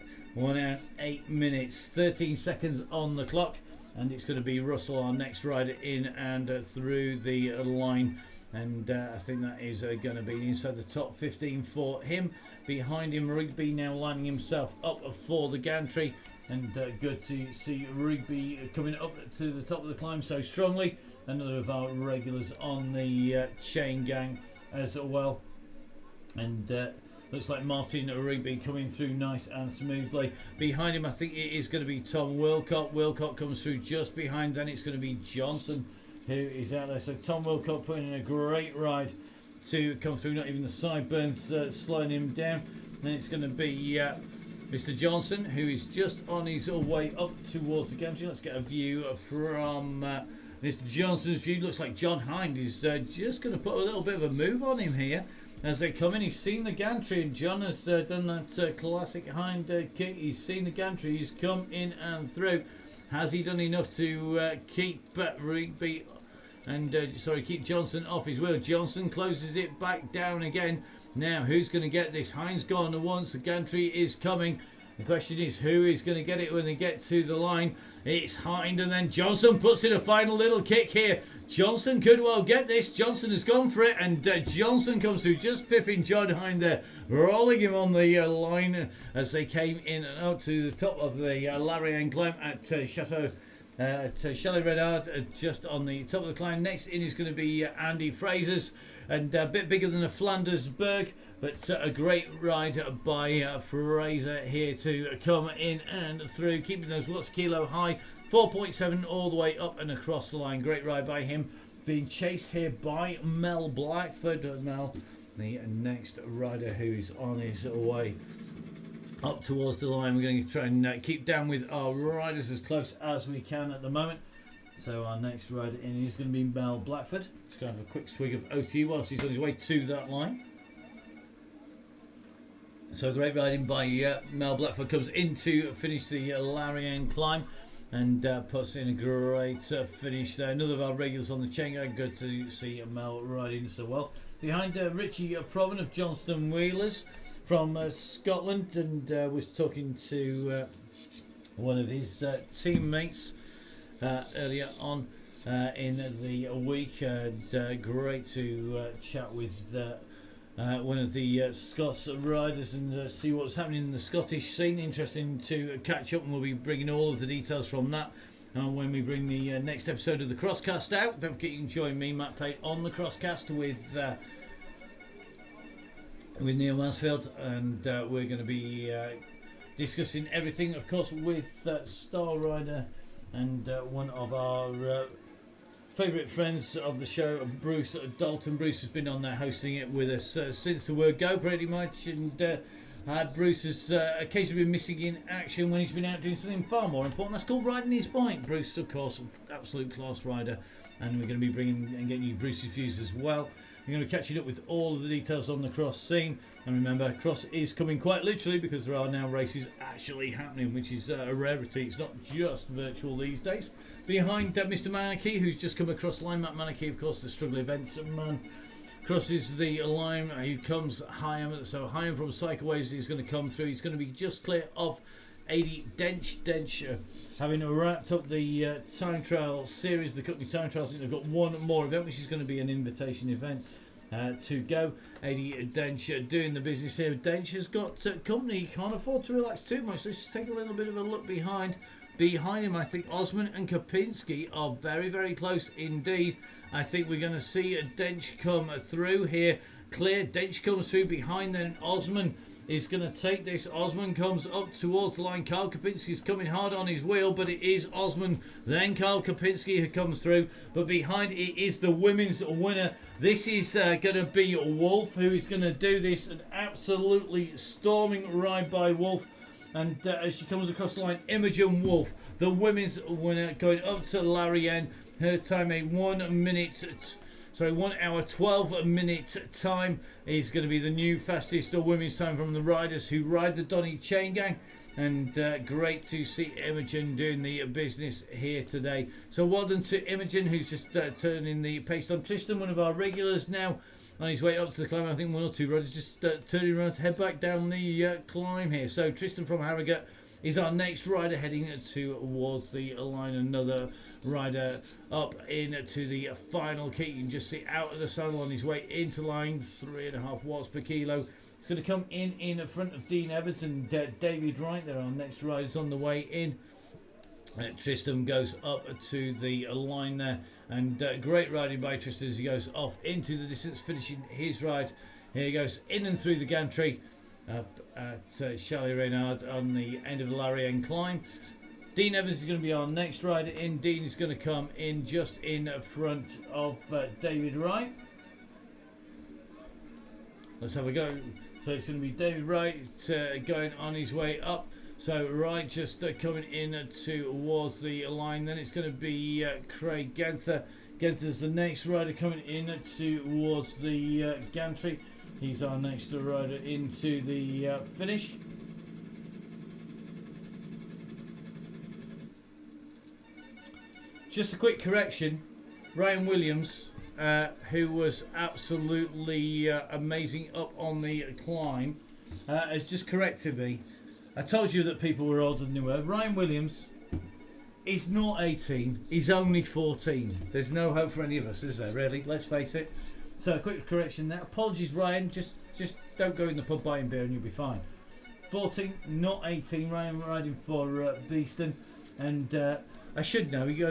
minutes, 13 seconds on the clock, and it's going to be Russell, our next rider, in and through the line. And I think that is going to be inside the top 15 for him. Behind him, Rigby now lining himself up for the gantry, and good to see Rigby coming up to the top of the climb so strongly. Another of our regulars on the chain gang as well. And looks like Martin Rigby coming through nice and smoothly. Behind him, I think it is going to be Tom Wilcott. Wilcott comes through just behind. Then it's going to be Johnson who is out there. So Tom Wilcott putting in a great ride to come through. Not even the sideburns slowing him down. Then it's going to be Mr. Johnson, who is just on his way up towards the gantry. Let's get a view from Mr. Johnson's view. Looks like John Hind is just going to put a little bit of a move on him here as they come in. He's seen the gantry, and John has done that classic Hind kick. He's seen the gantry. He's come in and through. Has he done enough to keep Rigby and keep Johnson off his wheel? Johnson closes it back down again. Now, who's going to get this? Hind's gone once. The gantry is coming. The question is, who is going to get it when they get to the line? It's Hind, and then Johnson puts in a final little kick here. Johnson could well get this. Johnson has gone for it, and Johnson comes through, just pipping John Hind there, rolling him on the line as they came in and out to the top of the Larian climb at Chateau. Chalet Renard, just on the top of the climb. Next in is going to be Andy Fraser's, and a bit bigger than a Flandersburg, but a great ride by Fraser here to come in and through, keeping those watts kilo high. 4.7 all the way up and across the line. Great ride by him. Being chased here by Mel Blackford. Mel, the next rider who is on his way up towards the line. We're going to try and keep down with our riders as close as we can at the moment. So our next rider in is going to be Mel Blackford. Just going to have a quick swig of OT whilst he's on his way to that line. So great riding by Mel Blackford. Comes in to finish the Larian climb and puts in a great finish there. Another of our regulars on the chain gang. Good to see Mel riding so well. Behind Richie Proven of Johnston Wheelers. from Scotland, and was talking to one of his teammates earlier on in the week. Great to chat with one of the Scots riders and see what's happening in the Scottish scene. Interesting to catch up, and we'll be bringing all of the details from that when we bring the next episode of the Crosscast out. Don't forget you can join me, Matt Pate, on the Crosscast with Neil Mansfield, and we're going to be discussing everything, of course, with star rider and one of our favourite friends of the show, Bruce Dalton. Bruce has been on there hosting it with us since the word go, pretty much, and Bruce has occasionally been missing in action when he's been out doing something far more important. That's called riding his bike. Bruce, of course, absolute class rider, and we're going to be bringing and getting you Bruce's views as well. We're going to be catching up with all of the details on the cross scene, and remember, cross is coming quite literally because there are now races actually happening, which is a rarity. It's not just virtual these days. Behind Mr. Manakee, who's just come across line. Matt Manakee, of course, the Struggle Events man, crosses the line. He comes Hyam, so Hyam from Cycleways is going to come through. He's going to be just clear of 80 Dench, having wrapped up the time trial series, the company time trial. I think they've got one more event, which is going to be an invitation event to go. 80 Dench doing the business here. Dench has got company, he can't afford to relax too much. Let's just take a little bit of a look behind. Behind him, I think Osman and Kopinski are very, very close indeed. I think we're going to see Dench come through here. Clear, Dench comes through behind, then Osman is going to take this. Osman comes up towards the line. Carl Kopinski is coming hard on his wheel, but it is Osman, then Carl Kopinski who comes through. But behind it is the women's winner. This is going to be Wolf, who is going to do this. An absolutely storming ride by Wolf. And as she comes across the line, Imogen Wolf, the women's winner, going up to Larianne. Her time a 1 hour 12 minute time is going to be the new fastest women's time from the riders who ride the DonnyChainGang. And great to see Imogen doing the business here today. So well done to Imogen, who's just turning the pace on. Tristan, one of our regulars now, on his way up to the climb. I think one or two riders just turning around to head back down the climb here. So Tristan from Harrogate is our next rider heading towards the line. Another rider up into the final key. You can just see out of the saddle on his way into line. 3.5 watts per kilo. He's going to come in front of Dean Evans and David Wright. They're our next riders on the way in. Tristan goes up to the line there, and great riding by Tristan as he goes off into the distance, finishing his ride. Here he goes in and through the gantry at Charlie Reynard on the end of the Larianne climb. Dean Evans is going to be our next rider in. Dean is going to come in just in front of David Wright. Let's have a go. So it's going to be David Wright going on his way up. So Wright just coming in towards the line. Then it's going to be Craig Ganther. Ganther's the next rider coming in towards the gantry. He's our next rider into the finish. Just a quick correction. Ryan Williams, who was absolutely amazing up on the climb, has just corrected me. I told you that people were older than they were. Ryan Williams is not 18, he's only 14. There's no hope for any of us, is there, really? Let's face it. So a quick correction there. Apologies, Ryan. Just don't go in the pub buying beer and you'll be fine. 14, not 18. Ryan riding for Beeston. And I should know, he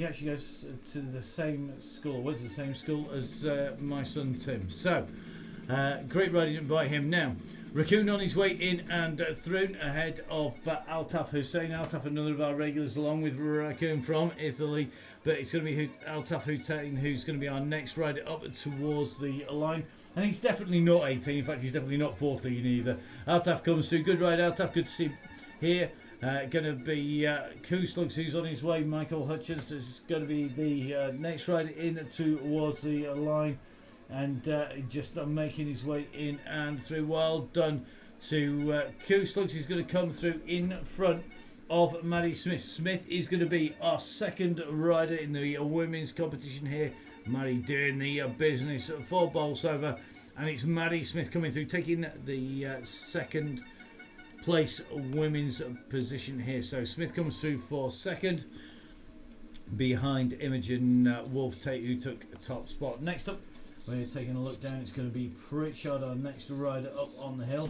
actually goes to the same school, went to the same school as my son Tim. So, great riding by him. Now, Raccoon on his way in and through ahead of Altaf Hussein. Altaf, another of our regulars, along with Raccoon from Italy. But it's going to be Altaf Hussein who's going to be our next rider up towards the line. And he's definitely not 18. In fact, he's definitely not 14 either. Altaf comes through. Good ride, Altaf. Good to see him here. Going to be Kooslugs, who's on his way. Michael Hutchins is going to be the next rider in towards the line. And just making his way in and through. Well done to Kooslugs. He's going to come through in front of Maddie Smith. Smith is going to be our second rider in the women's competition here. Maddie doing the business for Bolsover. And it's Maddie Smith coming through, taking the second place women's position here. So Smith comes through for second, behind Imogen Wolf-Tate, who took a top spot. Next up, we're taking a look down. It's going to be Pritchard, our next rider up on the hill.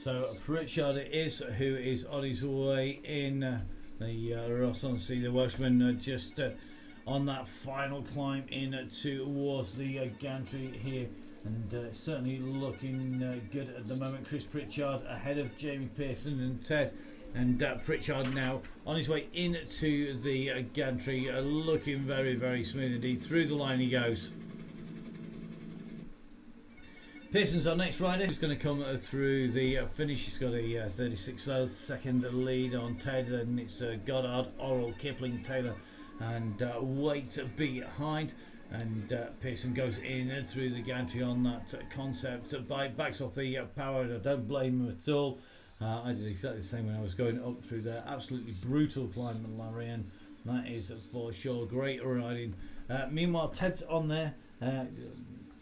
So Pritchard it is, who is on his way in the Ross-on-Sea, the Welshman, just on that final climb in towards the gantry here, and certainly looking good at the moment. Chris Pritchard ahead of Jamie Pearson and Ted, and Pritchard now on his way into the gantry, looking very, very smooth indeed. Through the line he goes. Pearson's our next rider, who's going to come through the finish. He's got a 36-second lead on Ted, and it's Goddard, Orrell, Kipling, Taylor and Waite behind, and Pearson goes in through the gantry on that concept bike, backs off the power, and I don't blame him at all. I did exactly the same when I was going up through there. Absolutely brutal climb at Larian, that is for sure. Great riding. Meanwhile, Ted's on there.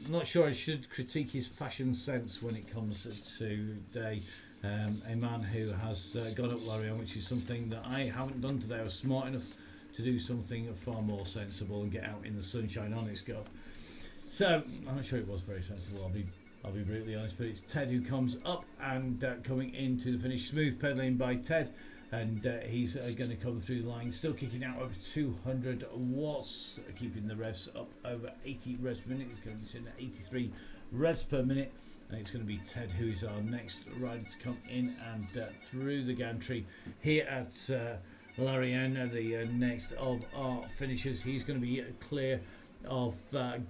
Not sure I should critique his fashion sense when it comes to today. A man who has gone up Larian, which is something that I haven't done today. I was smart enough to do something far more sensible and get out in the sunshine on his go. So I'm not sure it was very sensible, I'll be brutally honest, but it's Ted who comes up and coming into the finish. Smooth pedalling by Ted, and he's going to come through the line, still kicking out over 200 watts, keeping the revs up over 80 revs per minute. He's going to be sitting at 83 revs per minute, and it's going to be Ted who is our next rider to come in and through the gantry here at Larian, the next of our finishers. He's going to be clear of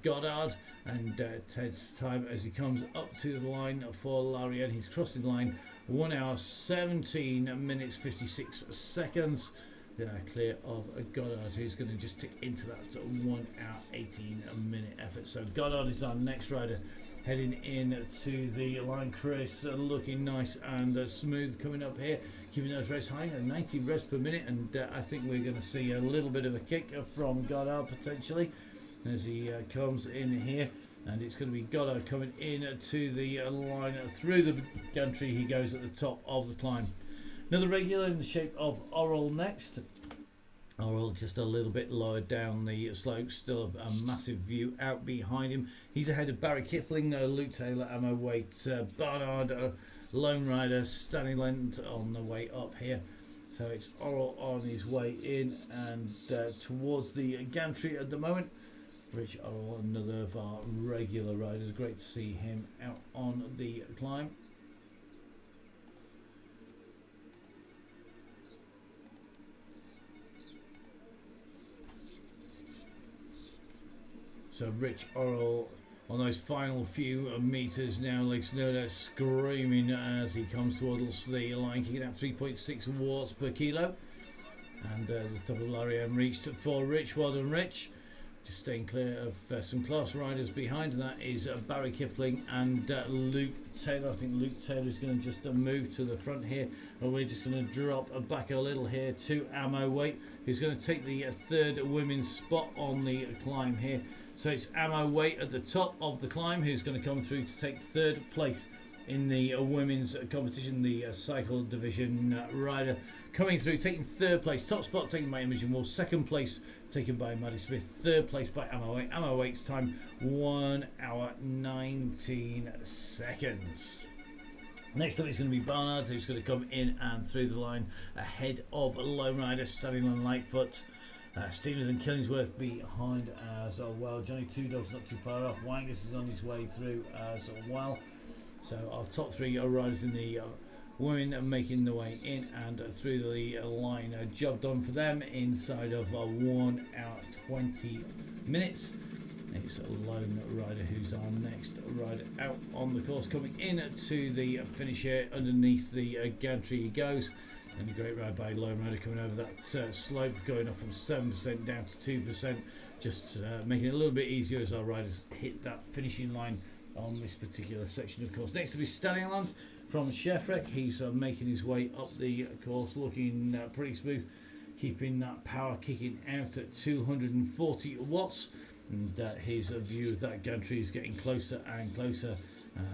Goddard, and Ted's time as he comes up to the line for Larian. He's crossing the line 1 hour 17 minutes 56 seconds. Clear of Goddard, who's going to just tick into that 1 hour 18 minute effort. So Goddard is our next rider heading in to the line. Chris looking nice and smooth coming up here, keeping those revs high at 90 revs per minute, and I think we're going to see a little bit of a kick from Goddard potentially as he comes in here, and it's going to be Goddard coming in to the line. Through the gantry he goes at the top of the climb. Another regular in the shape of Orrell next. Orrell just a little bit lower down the slope, still a massive view out behind him. He's ahead of Barry Kipling, Luke Taylor, Ammo Waite, Barnard, Lone Rider, Stanley Lent on the way up here. So it's Orrell on his way in and towards the gantry at the moment. Rich Orrell, another of our regular riders. Great to see him out on the climb. So Rich Orrell on those final few meters now, like Snowder screaming as he comes towards the line, kicking out 3.6 watts per kilo. And the top of Larian reached for Rich. Well done, Rich. Just staying clear of some class riders behind, and that is Barry Kipling and Luke Taylor. I think Luke Taylor is going to just move to the front here, and we're just going to drop back a little here to Ammo Waite, who's going to take the third women's spot on the climb here. So it's Ammo Waite at the top of the climb, who's going to come through to take third place in the women's competition, the cycle division rider coming through, taking third place. Top spot taken by Imogen Wolf, second place taken by Maddie Smith, third place by Ammo Waite. Ammo Waite's time 1 hour 19 seconds. Next up it's going to be Barnard, who's going to come in and through the line ahead of Lone Rider, standing on Lightfoot. Stevens and Killingsworth behind as well. Johnny Two Dogs not too far off. Wangus is on his way through as well. So our top three are riders in the women making the way in and through the line. Job done for them inside of 1 hour 20 minutes. It's a Lone Rider who's our next rider out on the course, coming in to the finish here. Underneath the gantry he goes, and a great ride by Lone Rider coming over that slope, going up from 7% down to 2%, just making it a little bit easier as our riders hit that finishing line on this particular section of course. Next to be Stanleyland from Shefrick. He's making his way up the course, looking pretty smooth, keeping that power kicking out at 240 watts. and his view of that gantry is getting closer and closer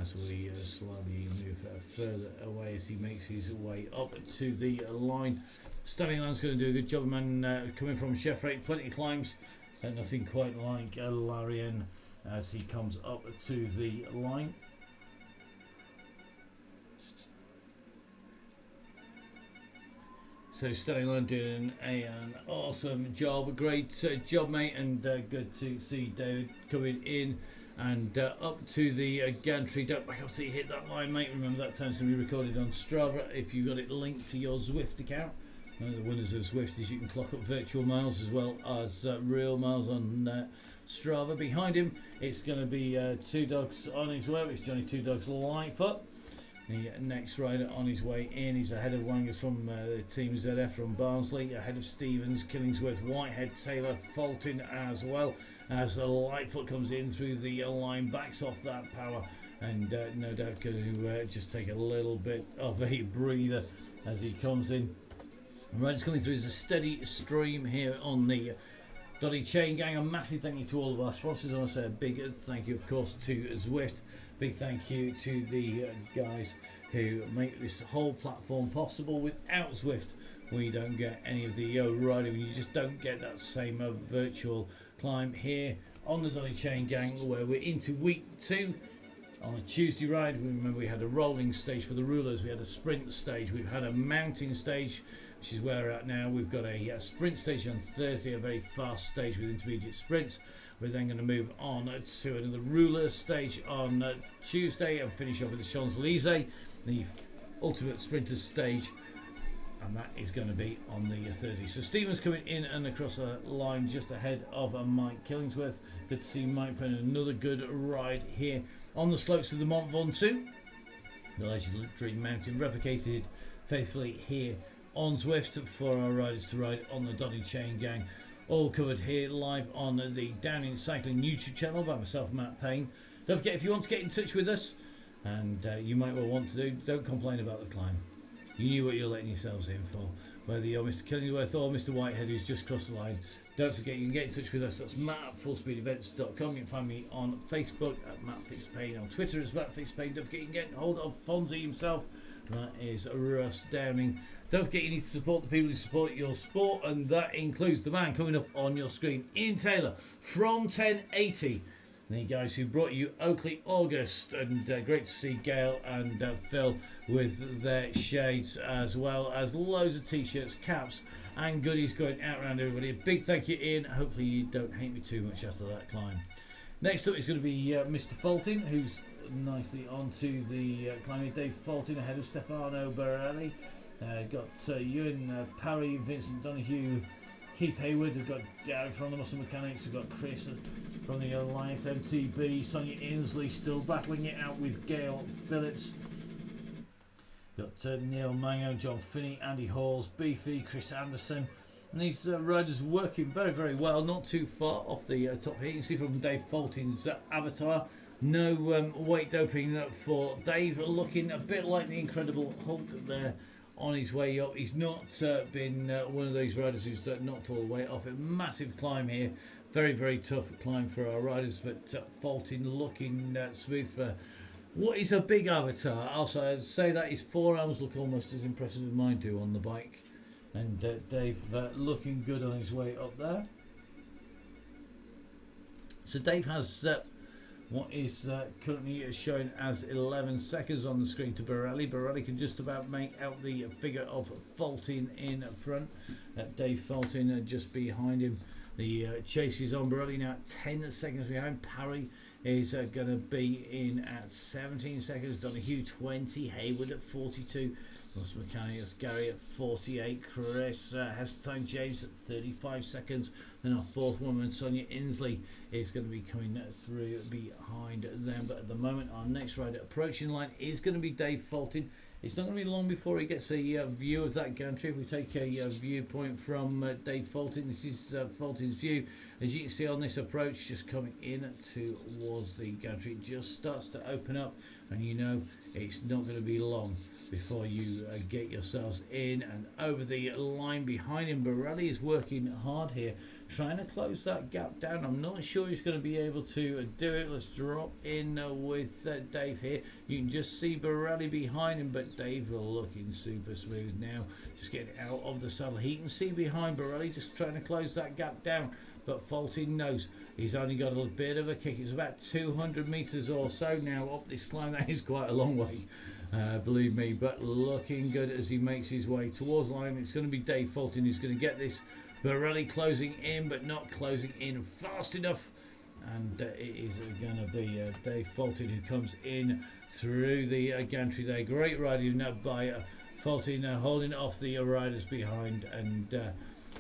as we slowly move further away as he makes his way up to the line. Standing line's going to do a good job, man. Coming from Chef Rate, plenty of climbs, and nothing quite like Larian as he comes up to the line. So Standing Line doing an awesome job, great job, mate, and good to see David coming in and up to the gantry. Don't back off till you hit that line, mate. Remember that time's going to be recorded on Strava if you've got it linked to your Zwift account. One of the winners of Zwift is you can clock up virtual miles as well as real miles on Strava. Behind him, it's going to be Two Dogs on his way. It's Johnny Two Dogs Lightfoot. The next rider on his way in, he's ahead of Wangers from the Team ZF from Barnsley, ahead of Stevens, Killingsworth, Whitehead, Taylor, Fulton as well, as Lightfoot comes in through the line, backs off that power, and no doubt going to just take a little bit of a breather as he comes in. Riders coming through is a steady stream here on the DonnyChainGang. A massive thank you to all of our sponsors. I want to say a big thank you, of course, to Zwift. Big thank you to the guys who make this whole platform possible. Without Zwift, we don't get any of the riding. You just don't get that same virtual climb here on the DonnyChainGang, where we're into week 2. On a Tuesday ride, remember we had a rolling stage for the rulers, we had a sprint stage, we've had a mountain stage, which is where we're at now. We've got a sprint stage on Thursday, a very fast stage with intermediate sprints. We're then going to move on to another ruler stage on Tuesday and finish off with the Champs-Élysées, the ultimate sprinter stage, and that is going to be on the Thursday. So Stevens coming in and across the line just ahead of Mike Killingsworth. Good to see Mike putting another good ride here on the slopes of the Mont Ventoux. The legendary mountain replicated faithfully here on Zwift for our riders to ride on the DonnyChainGang. All covered here live on the Downing Cycling YouTube channel by myself, Matt Payne. Don't forget, if you want to get in touch with us, and you might well want to do, don't complain about the climb. You knew what you're letting yourselves in for. Whether you're Mr. Killingworth or Mr. Whitehead who's just crossed the line, don't forget you can get in touch with us. That's Matt at fullspeedevents.com. You can find me on Facebook at Matt Fitzpayne, on Twitter as Matt Fitzpayne. Don't forget you can get hold of Fonzie himself. That is Russ Downing. Don't forget you need to support the people who support your sport, and that includes the man coming up on your screen, Ian Taylor from 1080. The guys who brought you Oakley August, and great to see Gail and Phil with their shades, as well as loads of t-shirts, caps and goodies going out around everybody. A big thank you, Ian. Hopefully you don't hate me too much after that climb. Next up is going to be Mr. Fulton, who's nicely onto the climb. Dave Fulton ahead of Stefano Barelli. Got Ewan Parry, Vincent Donoghue, Keith Hayward. We've got Gary from the Muscle Mechanics. We've got Chris from the Alliance MTB. Sonia Inslee still battling it out with Gail Phillips. Got Neil Mango, John Finney, Andy Halls, Beefy, Chris Anderson. And these riders working very, very well. Not too far off the top here. You can see from Dave Fulton's avatar. No weight doping for Dave. Looking a bit like the Incredible Hulk there on his way up. He's not been one of those riders who's knocked all the weight off. A massive climb here. Very, very tough climb for our riders. But Fulton looking smooth for what is a big avatar. Also, I'd say that his forearms look almost as impressive as mine do on the bike. And Dave looking good on his way up there. So Dave has what is currently showing as 11 seconds on the screen to Borelli. Borelli can just about make out the figure of Fulton in front. Dave Fulton just behind him. The chase is on. Borelli now at 10 seconds behind. Parry is going to be in at 17 seconds. Donoghue 20. Hayward at 42. Ross Mechanics, Gary at 48, Chris Hestertine James at 35 seconds. Then our fourth woman, Sonia Inslee, is going to be coming through behind them. But at the moment, our next rider approaching line is going to be Dave Fulton. It's not going to be long before he gets a view of that gantry. If we take a viewpoint from Dave Fulton, this is Fulton's view. As you can see on this approach, just coming in towards the gantry, it just starts to open up, and you know it's not going to be long before you get yourselves in and over the line. Behind him, Borelli is working hard here, trying to close that gap down. I'm not sure he's going to be able to do it. Let's drop in with Dave here. You can just see Borelli behind him, but Dave looking super smooth now, just getting out of the saddle. He can see behind Borelli, just trying to close that gap down, but Fulton knows he's only got a bit of a kick. It's about 200 meters or so now up this climb. That is quite a long way, believe me, but looking good as he makes his way towards line. It's going to be Dave Fulton who's going to get this. Borelli closing in, but not closing in fast enough, and it is going to be Dave Fulton who comes in through the gantry there. Great riding by Fulton, holding off the riders behind, and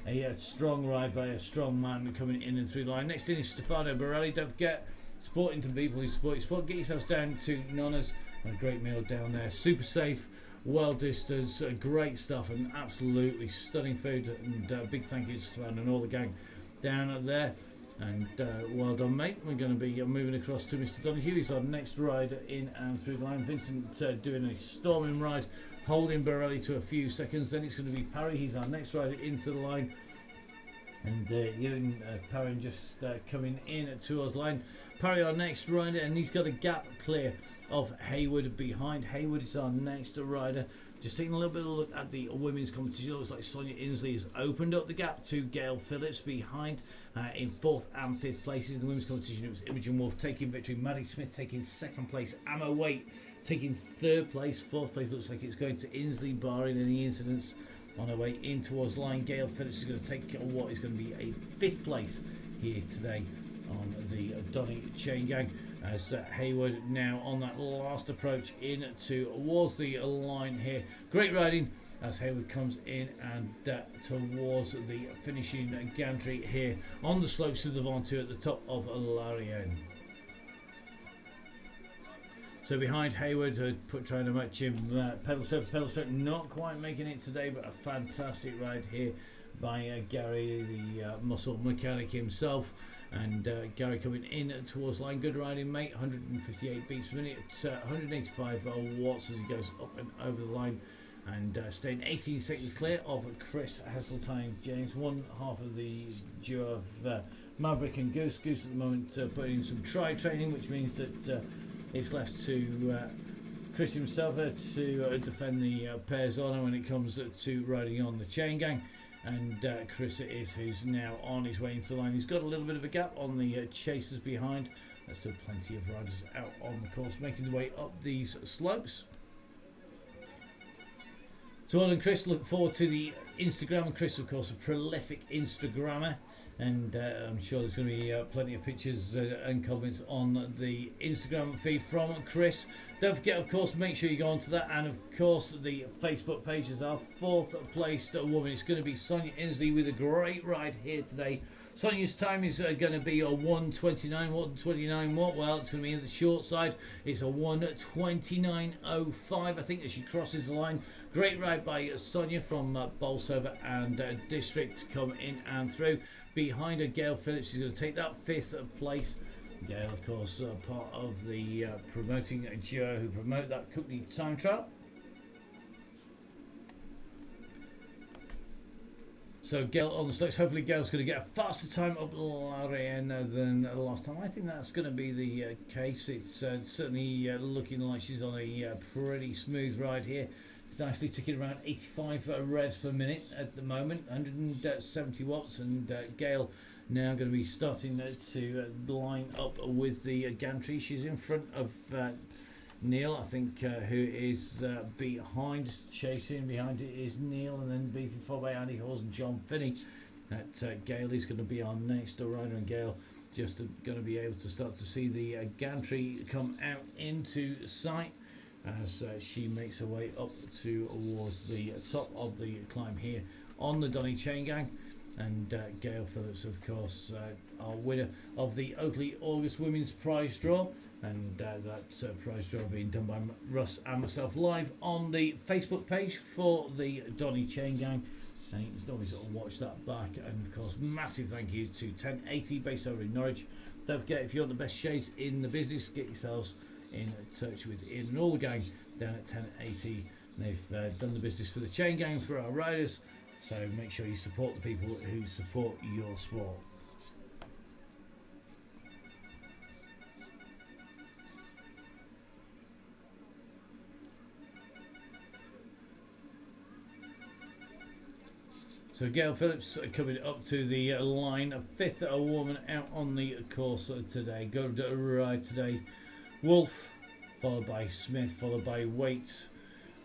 a strong ride by a strong man coming in and through the line. Next in is Stefano Borelli. Don't forget, supporting to people who support sport. Get yourselves down to Nonna's. A great meal down there, super safe, well distance, great stuff, and absolutely stunning food. And big thank you to Stefano and all the gang down there. And well done, mate. We're going to be moving across to Mr. Donahue. He's our next rider in and through the line. Vincent doing a storming ride, holding Borelli to a few seconds. Then it's going to be Parry. He's our next rider into the line. And Ewan Parry just coming in towards line. Parry our next rider, and he's got a gap clear of Hayward behind. Hayward is our next rider. Just taking a little bit of a look at the women's competition. It looks like Sonia Inslee has opened up the gap to Gail Phillips behind in 4th and 5th places. In the women's competition, it was Imogen Wolf taking victory, Maddie Smith taking 2nd place, Emma Waite taking 3rd place, 4th place looks like it's going to Inslee, barring any incidents on her way in towards line. Gail Phillips is going to take what is going to be a 5th place here today on the DonnyChainGang, as Hayward now on that last approach in towards the line here. Great riding as Hayward comes in and towards the finishing gantry here on the slopes of the Ventoux at the top of Larienne. So behind Hayward, trying to match him, pedal stroke, not quite making it today, but a fantastic ride here by Gary, the muscle mechanic himself. And Gary coming in towards line. Good riding, mate. 158 beats per minute, 185 watts as he goes up and over the line, and staying 18 seconds clear of Chris Heseltine James, one half of the duo of Maverick and Goose. Goose at the moment putting in some try training, which means that it's left to Chris himself to defend the pairs honour when it comes to riding on the chain gang. And Chris it is who's now on his way into the line. He's got a little bit of a gap on the chasers behind. There's still plenty of riders out on the course making their way up these slopes. So well done, Chris. Look forward to the Instagram. And Chris, of course, a prolific Instagrammer, and I'm sure there's going to be plenty of pictures and comments on the Instagram feed from Chris. Don't forget, of course, make sure you go onto that, and of course the Facebook page is our 4th placed woman. It's going to be Sonia Inslee with a great ride here today. Sonia's time is going to be a 1:29. 1:29 what? Well, it's going to be in the short side. It's a 1:29.05, I think, as she crosses the line. Great ride by Sonia from Bolsover and District come in and through. Behind her, Gail Phillips is going to take that 5th place. Gail, of course, part of the promoting duo who promote that Cookney time trial. So Gail on the slopes. Hopefully Gail's going to get a faster time up Larienne than the last time. I think that's going to be the case. It's certainly looking like she's on a pretty smooth ride here. Nicely ticking around 85 revs per minute at the moment, 170 watts, and Gail now going to be starting to line up with the gantry. She's in front of Neil, I think, who is behind, chasing behind it is Neil, and then being followed by Andy Hawes and John Finney. That Gail is going to be our next rider, and Gail just going to be able to start to see the gantry come out into sight as she makes her way up towards the top of the climb here on the DonnyChainGang. And Gail Phillips, of course, our winner of the Oakley August Women's Prize Draw. and that prize draw being done by Russ and myself live on the Facebook page for the DonnyChainGang. And you can always watch that back. And of course, massive thank you to 1080 based over in Norwich. Don't forget, if you want the best shades in the business, get yourselves in touch with Ian and all the gang down at 1080. They've done the business for the chain gang, for our riders, so make sure you support the people who support your sport. So Gail Phillips coming up to the line, a fifth woman out on the course today. Go to ride today. Wolf, followed by Smith, followed by Waite,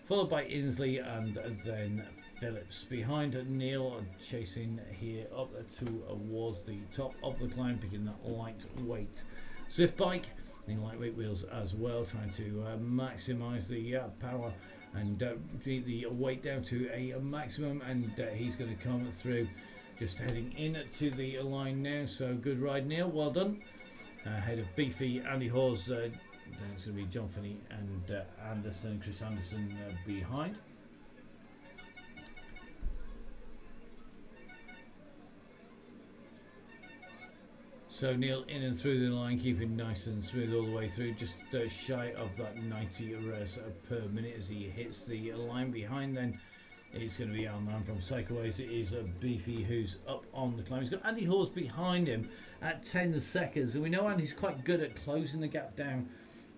followed by Inslee, and then Phillips. Behind Neil, chasing here up towards the top of the climb, picking that lightweight Swift bike, the lightweight wheels as well, trying to maximise the power and beat the weight down to a maximum, and he's going to come through, just heading in to the line now. So good ride, Neil, well done. Ahead of Beefy, Andy Hawes, then it's going to be John Finney and Anderson, Chris Anderson behind. So Neil in and through the line, keeping nice and smooth all the way through, just shy of that 90 rev per minute as he hits the line. Behind then it's going to be our man from Cycleways. It is Beefy who's up on the climb. He's got Andy Hawes behind him at 10 seconds, and we know Andy's quite good at closing the gap down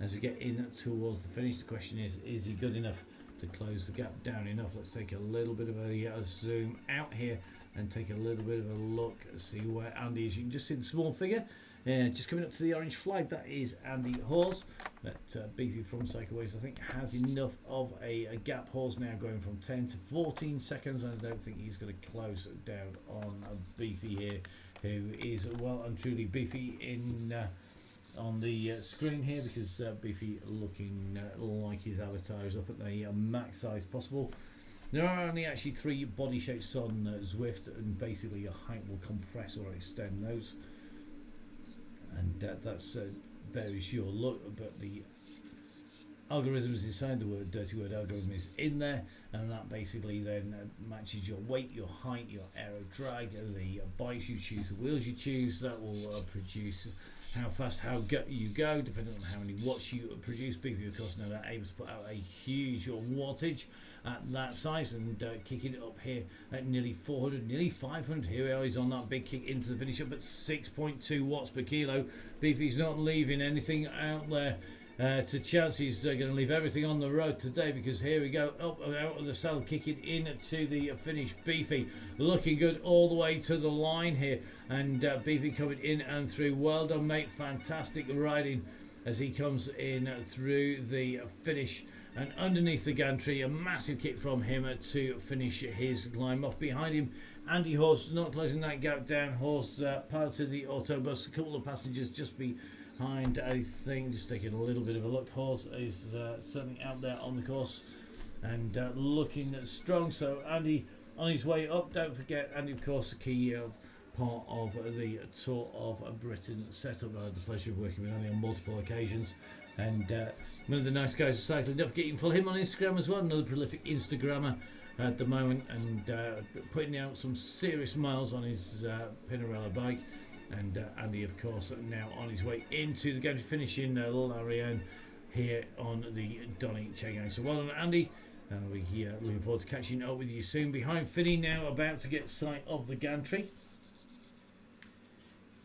as we get in towards the finish. The question is he good enough to close the gap down enough? Let's take a little bit of a zoom out here and take a little bit of a look, see where Andy is. You can just see the small figure just coming up to the orange flag. That is Andy Hawes. That Beefy from Cycleways, I think, has enough of a gap. Hawes now going from 10 to 14 seconds, and I don't think he's going to close down on Beefy here, who is well and truly Beefy in on the screen here, because Beefy looking like his avatar is up at the max size possible. There are only actually 3 body shapes on Zwift, and basically your height will compress or extend those, and that's varies your look, but the algorithms inside the word, dirty word algorithm, is in there, and that basically then matches your weight, your height, your aero drag, the bikes you choose, the wheels you choose. That will produce how fast, how you go, depending on how many watts you produce. Beefy, of course, now that able to put out a huge wattage at that size, and kicking it up here at nearly 400, nearly 500. Here we are, he's on that big kick into the finish, up at 6.2 watts per kilo. Beefy's not leaving anything out there to chance. He's going to leave everything on the road today, because here we go, up and out of the saddle, kicking in to the finish. Beefy looking good all the way to the line here, and Beefy coming in and through. Well done, mate, fantastic riding as he comes in through the finish. And underneath the gantry, a massive kick from him to finish his climb off. Behind him, Andy Hawes, not closing that gap down. Hawes piloted the autobus, a couple of passengers just behind, I think. Just taking a little bit of a look. Hawes is certainly out there on the course and looking strong. So Andy on his way up. Don't forget, Andy, of course, the key part of the Tour of Britain setup. I had the pleasure of working with Andy on multiple occasions, and one of the nice guys of cycling. Don't forget, you can follow him on Instagram as well, another prolific Instagrammer at the moment, and putting out some serious miles on his Pinarello bike. And Andy, of course, now on his way into the game, finishing Larian here on the DonnyChainGang. So well done, Andy, and we're here looking forward to catching up with you soon. Behind Finney now, about to get sight of the gantry.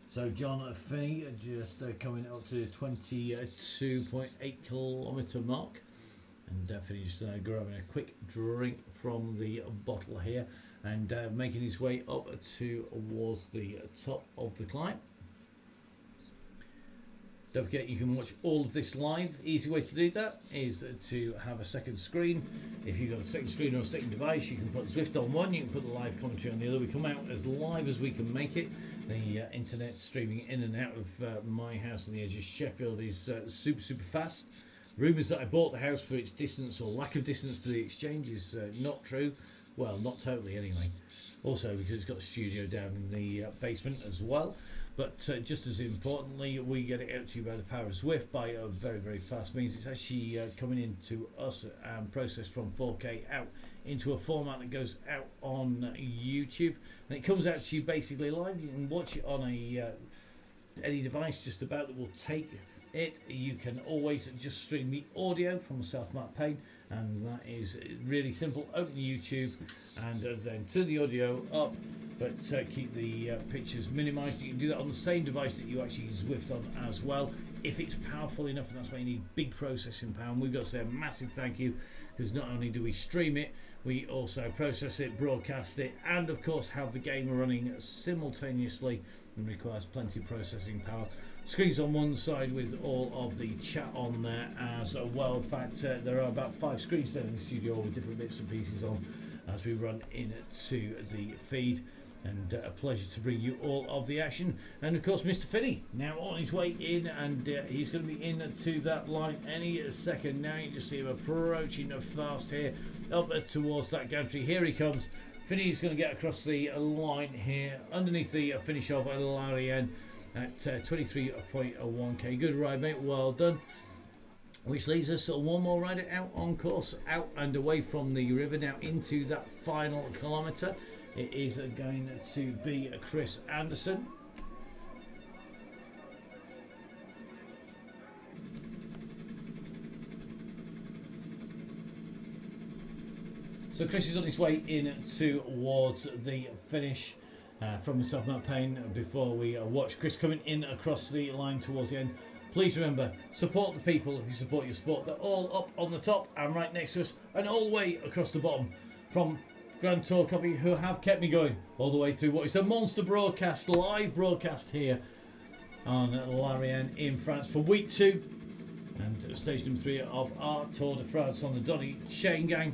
So John Finney just coming up to 22.8 kilometre mark, and Finney just grabbing a quick drink from the bottle here, and making his way up towards the top of the climb. Don't forget, you can watch all of this live. Easy way to do that is to have a second screen. If you've got a second screen or a second device, you can put Zwift on one, you can put the live commentary on the other. We come out as live as we can make it. The internet streaming in and out of my house on the edge of Sheffield is super fast. Rumours that I bought the house for its distance or lack of distance to the exchange is not true. Well, not totally anyway. Also because it's got a studio down in the basement as well. But just as importantly, we get it out to you by the power of Zwift by a very, very fast means. It's actually coming into us and processed from 4K out into a format that goes out on YouTube. And it comes out to you basically live. You can watch it on any device just about that will take it. You can always just stream the audio from myself, Matt Payne, and that is really simple. Open the YouTube and then turn the audio up, but keep the pictures minimized. You can do that on the same device that you actually Zwift on as well, if it's powerful enough, and that's why you need big processing power. And we've got to say a massive thank you, because not only do we stream it, we also process it, broadcast it, and of course have the game running simultaneously, and requires plenty of processing power. Screens on one side with all of the chat on there as well. In fact, there are about 5 screens down in the studio with different bits and pieces on as we run into the feed. And a pleasure to bring you all of the action. And of course, Mr. Finney now on his way in, and he's going to be into that line any second now. You just see him approaching fast here up towards that gantry. Here he comes. Finney's going to get across the line here underneath the finish of Larian at 23.1k. Good ride, mate. Well done. Which leaves us one more rider out on course, out and away from the river now into that final kilometre. It is going to be Chris Anderson. So Chris is on his way in towards the finish from myself, Matt Payne. Before we watch Chris coming in across the line towards the end, please remember, support the people who support your sport. They're all up on the top and right next to us and all the way across the bottom from Grand Tour Coffee, who have kept me going all the way through what is a monster broadcast, live broadcast here on Larian in France for week 2 and stage number 3 of our Tour de France on the DonnyChainGang.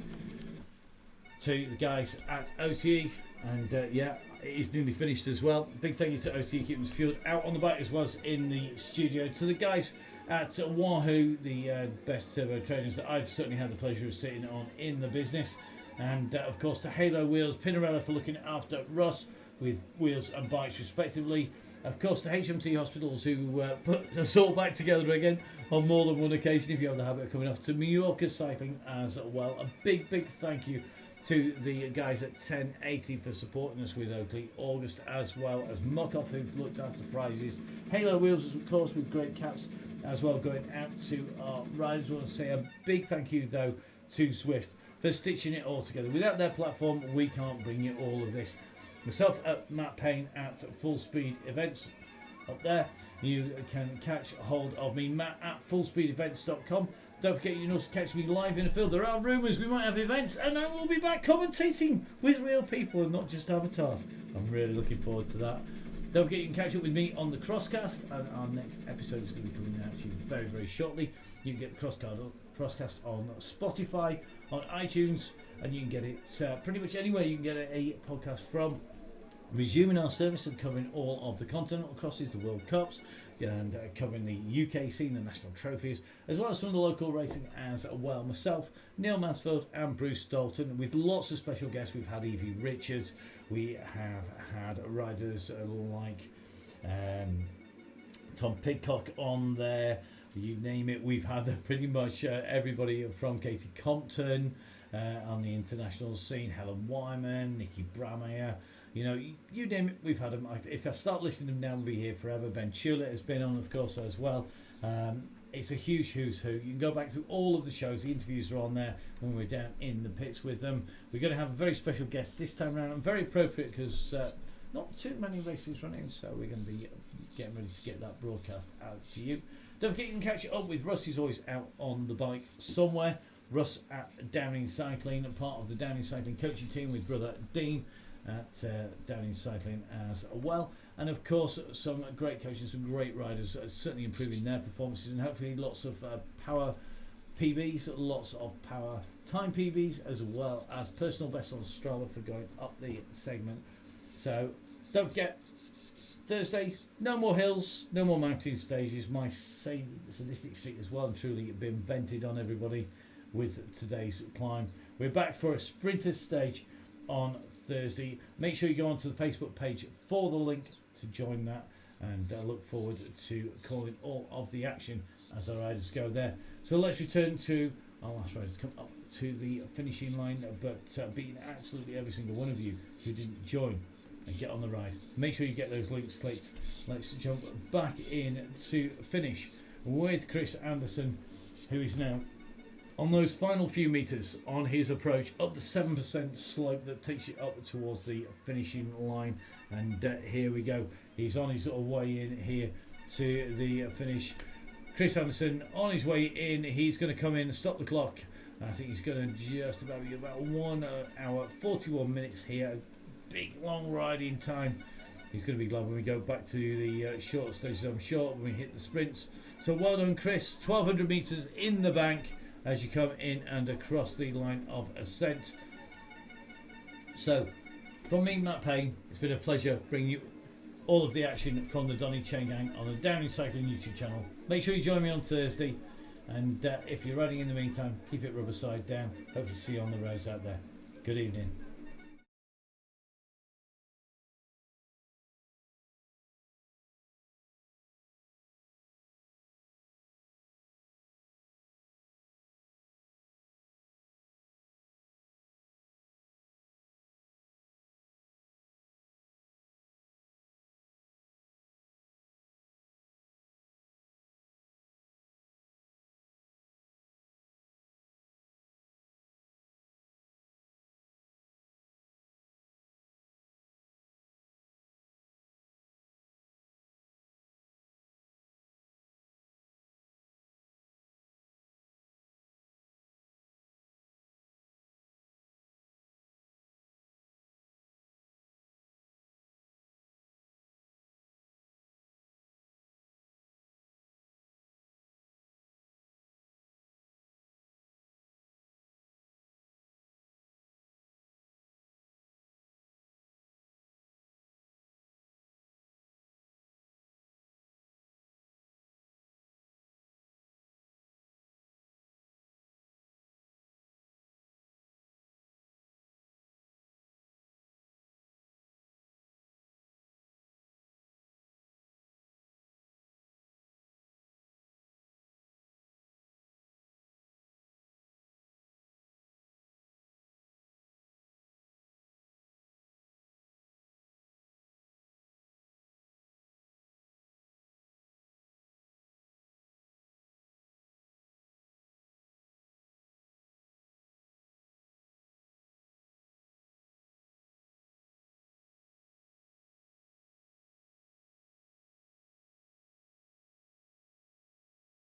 To the guys at OTE, and yeah, it is nearly finished as well. Big thank you to OTE keeping us fueled out on the bike as well as in the studio. To the guys at Wahoo, the best turbo trainers that I've certainly had the pleasure of sitting on in the business. And of course to Halo Wheels, Pinarello for looking after Russ with wheels and bikes respectively. Of course to HMT Hospitals, who put us all back together again on more than one occasion if you have the habit of coming off. To Mallorca Cycling as well. A big thank you to the guys at 1080 for supporting us with Oakley. August as well as Muckoff, who looked after prizes. Halo Wheels of course with great caps as well going out to our riders. I want to say a big thank you though to Zwift for stitching it all together. Without their platform, we can't bring you all of this. Myself at Matt Payne at Full Speed Events. Up there, you can catch hold of me, Matt at fullspeedevents.com. Don't forget you can also catch me live in the field. There are rumours we might have events, and I will be back commentating with real people and not just avatars. I'm really looking forward to that. Don't forget you can catch up with me on the Crosscast, and our next episode is going to be coming out to you very shortly. You can get the Crosscast on Spotify, on iTunes, and you can get it pretty much anywhere you can get a podcast from. Resuming our service and covering all of the continental crosses, the World Cups, and covering the UK scene, the national trophies, as well as some of the local racing as well. Myself, Neil Mansfield and Bruce Dalton, with lots of special guests. We've had Evie Richards, we have had riders like Tom Pidcock on there, you name it. We've had pretty much everybody from Katie Compton on the international scene, Helen Wyman, Nikki Brameyer. You know, you name it, we've had them. If I start listing them down, we'll be here forever. Ben Tulett has been on, of course, as well. It's a huge who's who. You can go back through all of the shows. The interviews are on there when we're down in the pits with them. We're going to have a very special guest this time around, and very appropriate because not too many races running, so we're going to be getting ready to get that broadcast out to you. Don't forget you can catch it up with Russ. He's always out on the bike somewhere. Russ at Downing Cycling, and part of the Downing Cycling coaching team with brother Dean at Downing Cycling as well. And of course some great coaches, some great riders, certainly improving their performances, and hopefully lots of power PBs, lots of power time PBs, as well as personal bests on Strava for going up the segment. So Don't forget, Thursday, no more hills, no more mountain stages. My sadistic streak has well and truly been vented on everybody with today's climb. We're back for a sprinter stage on Thursday. Make sure you go onto the Facebook page for the link to join that, and look forward to calling all of the action as our riders go there. So let's return to our last riders come up to the finishing line, but beating absolutely every single one of you who didn't join and get on the ride. Make sure you get those links clicked. Let's jump back in to finish with Chris Anderson, who is now on those final few meters on his approach up the 7% slope that takes you up towards the finishing line. And here we go. He's on his sort of way in here to the finish. Chris Anderson on his way in. He's going to come in and stop the clock. I think he's going to just about be about 1 hour 41 minutes here. Big long riding time. He's going to be glad when we go back to the short stages, I'm sure, when we hit the sprints. So well done, Chris. 1,200 metres in the bank as you come in and across the line of ascent. So from me, Matt Payne, it's been a pleasure bringing you all of the action from the DonnyChainGang on the Downing Cycling YouTube channel. Make sure you join me on Thursday, and if you're riding in the meantime, keep it rubber side down. Hopefully see you on the roads out there. Good evening.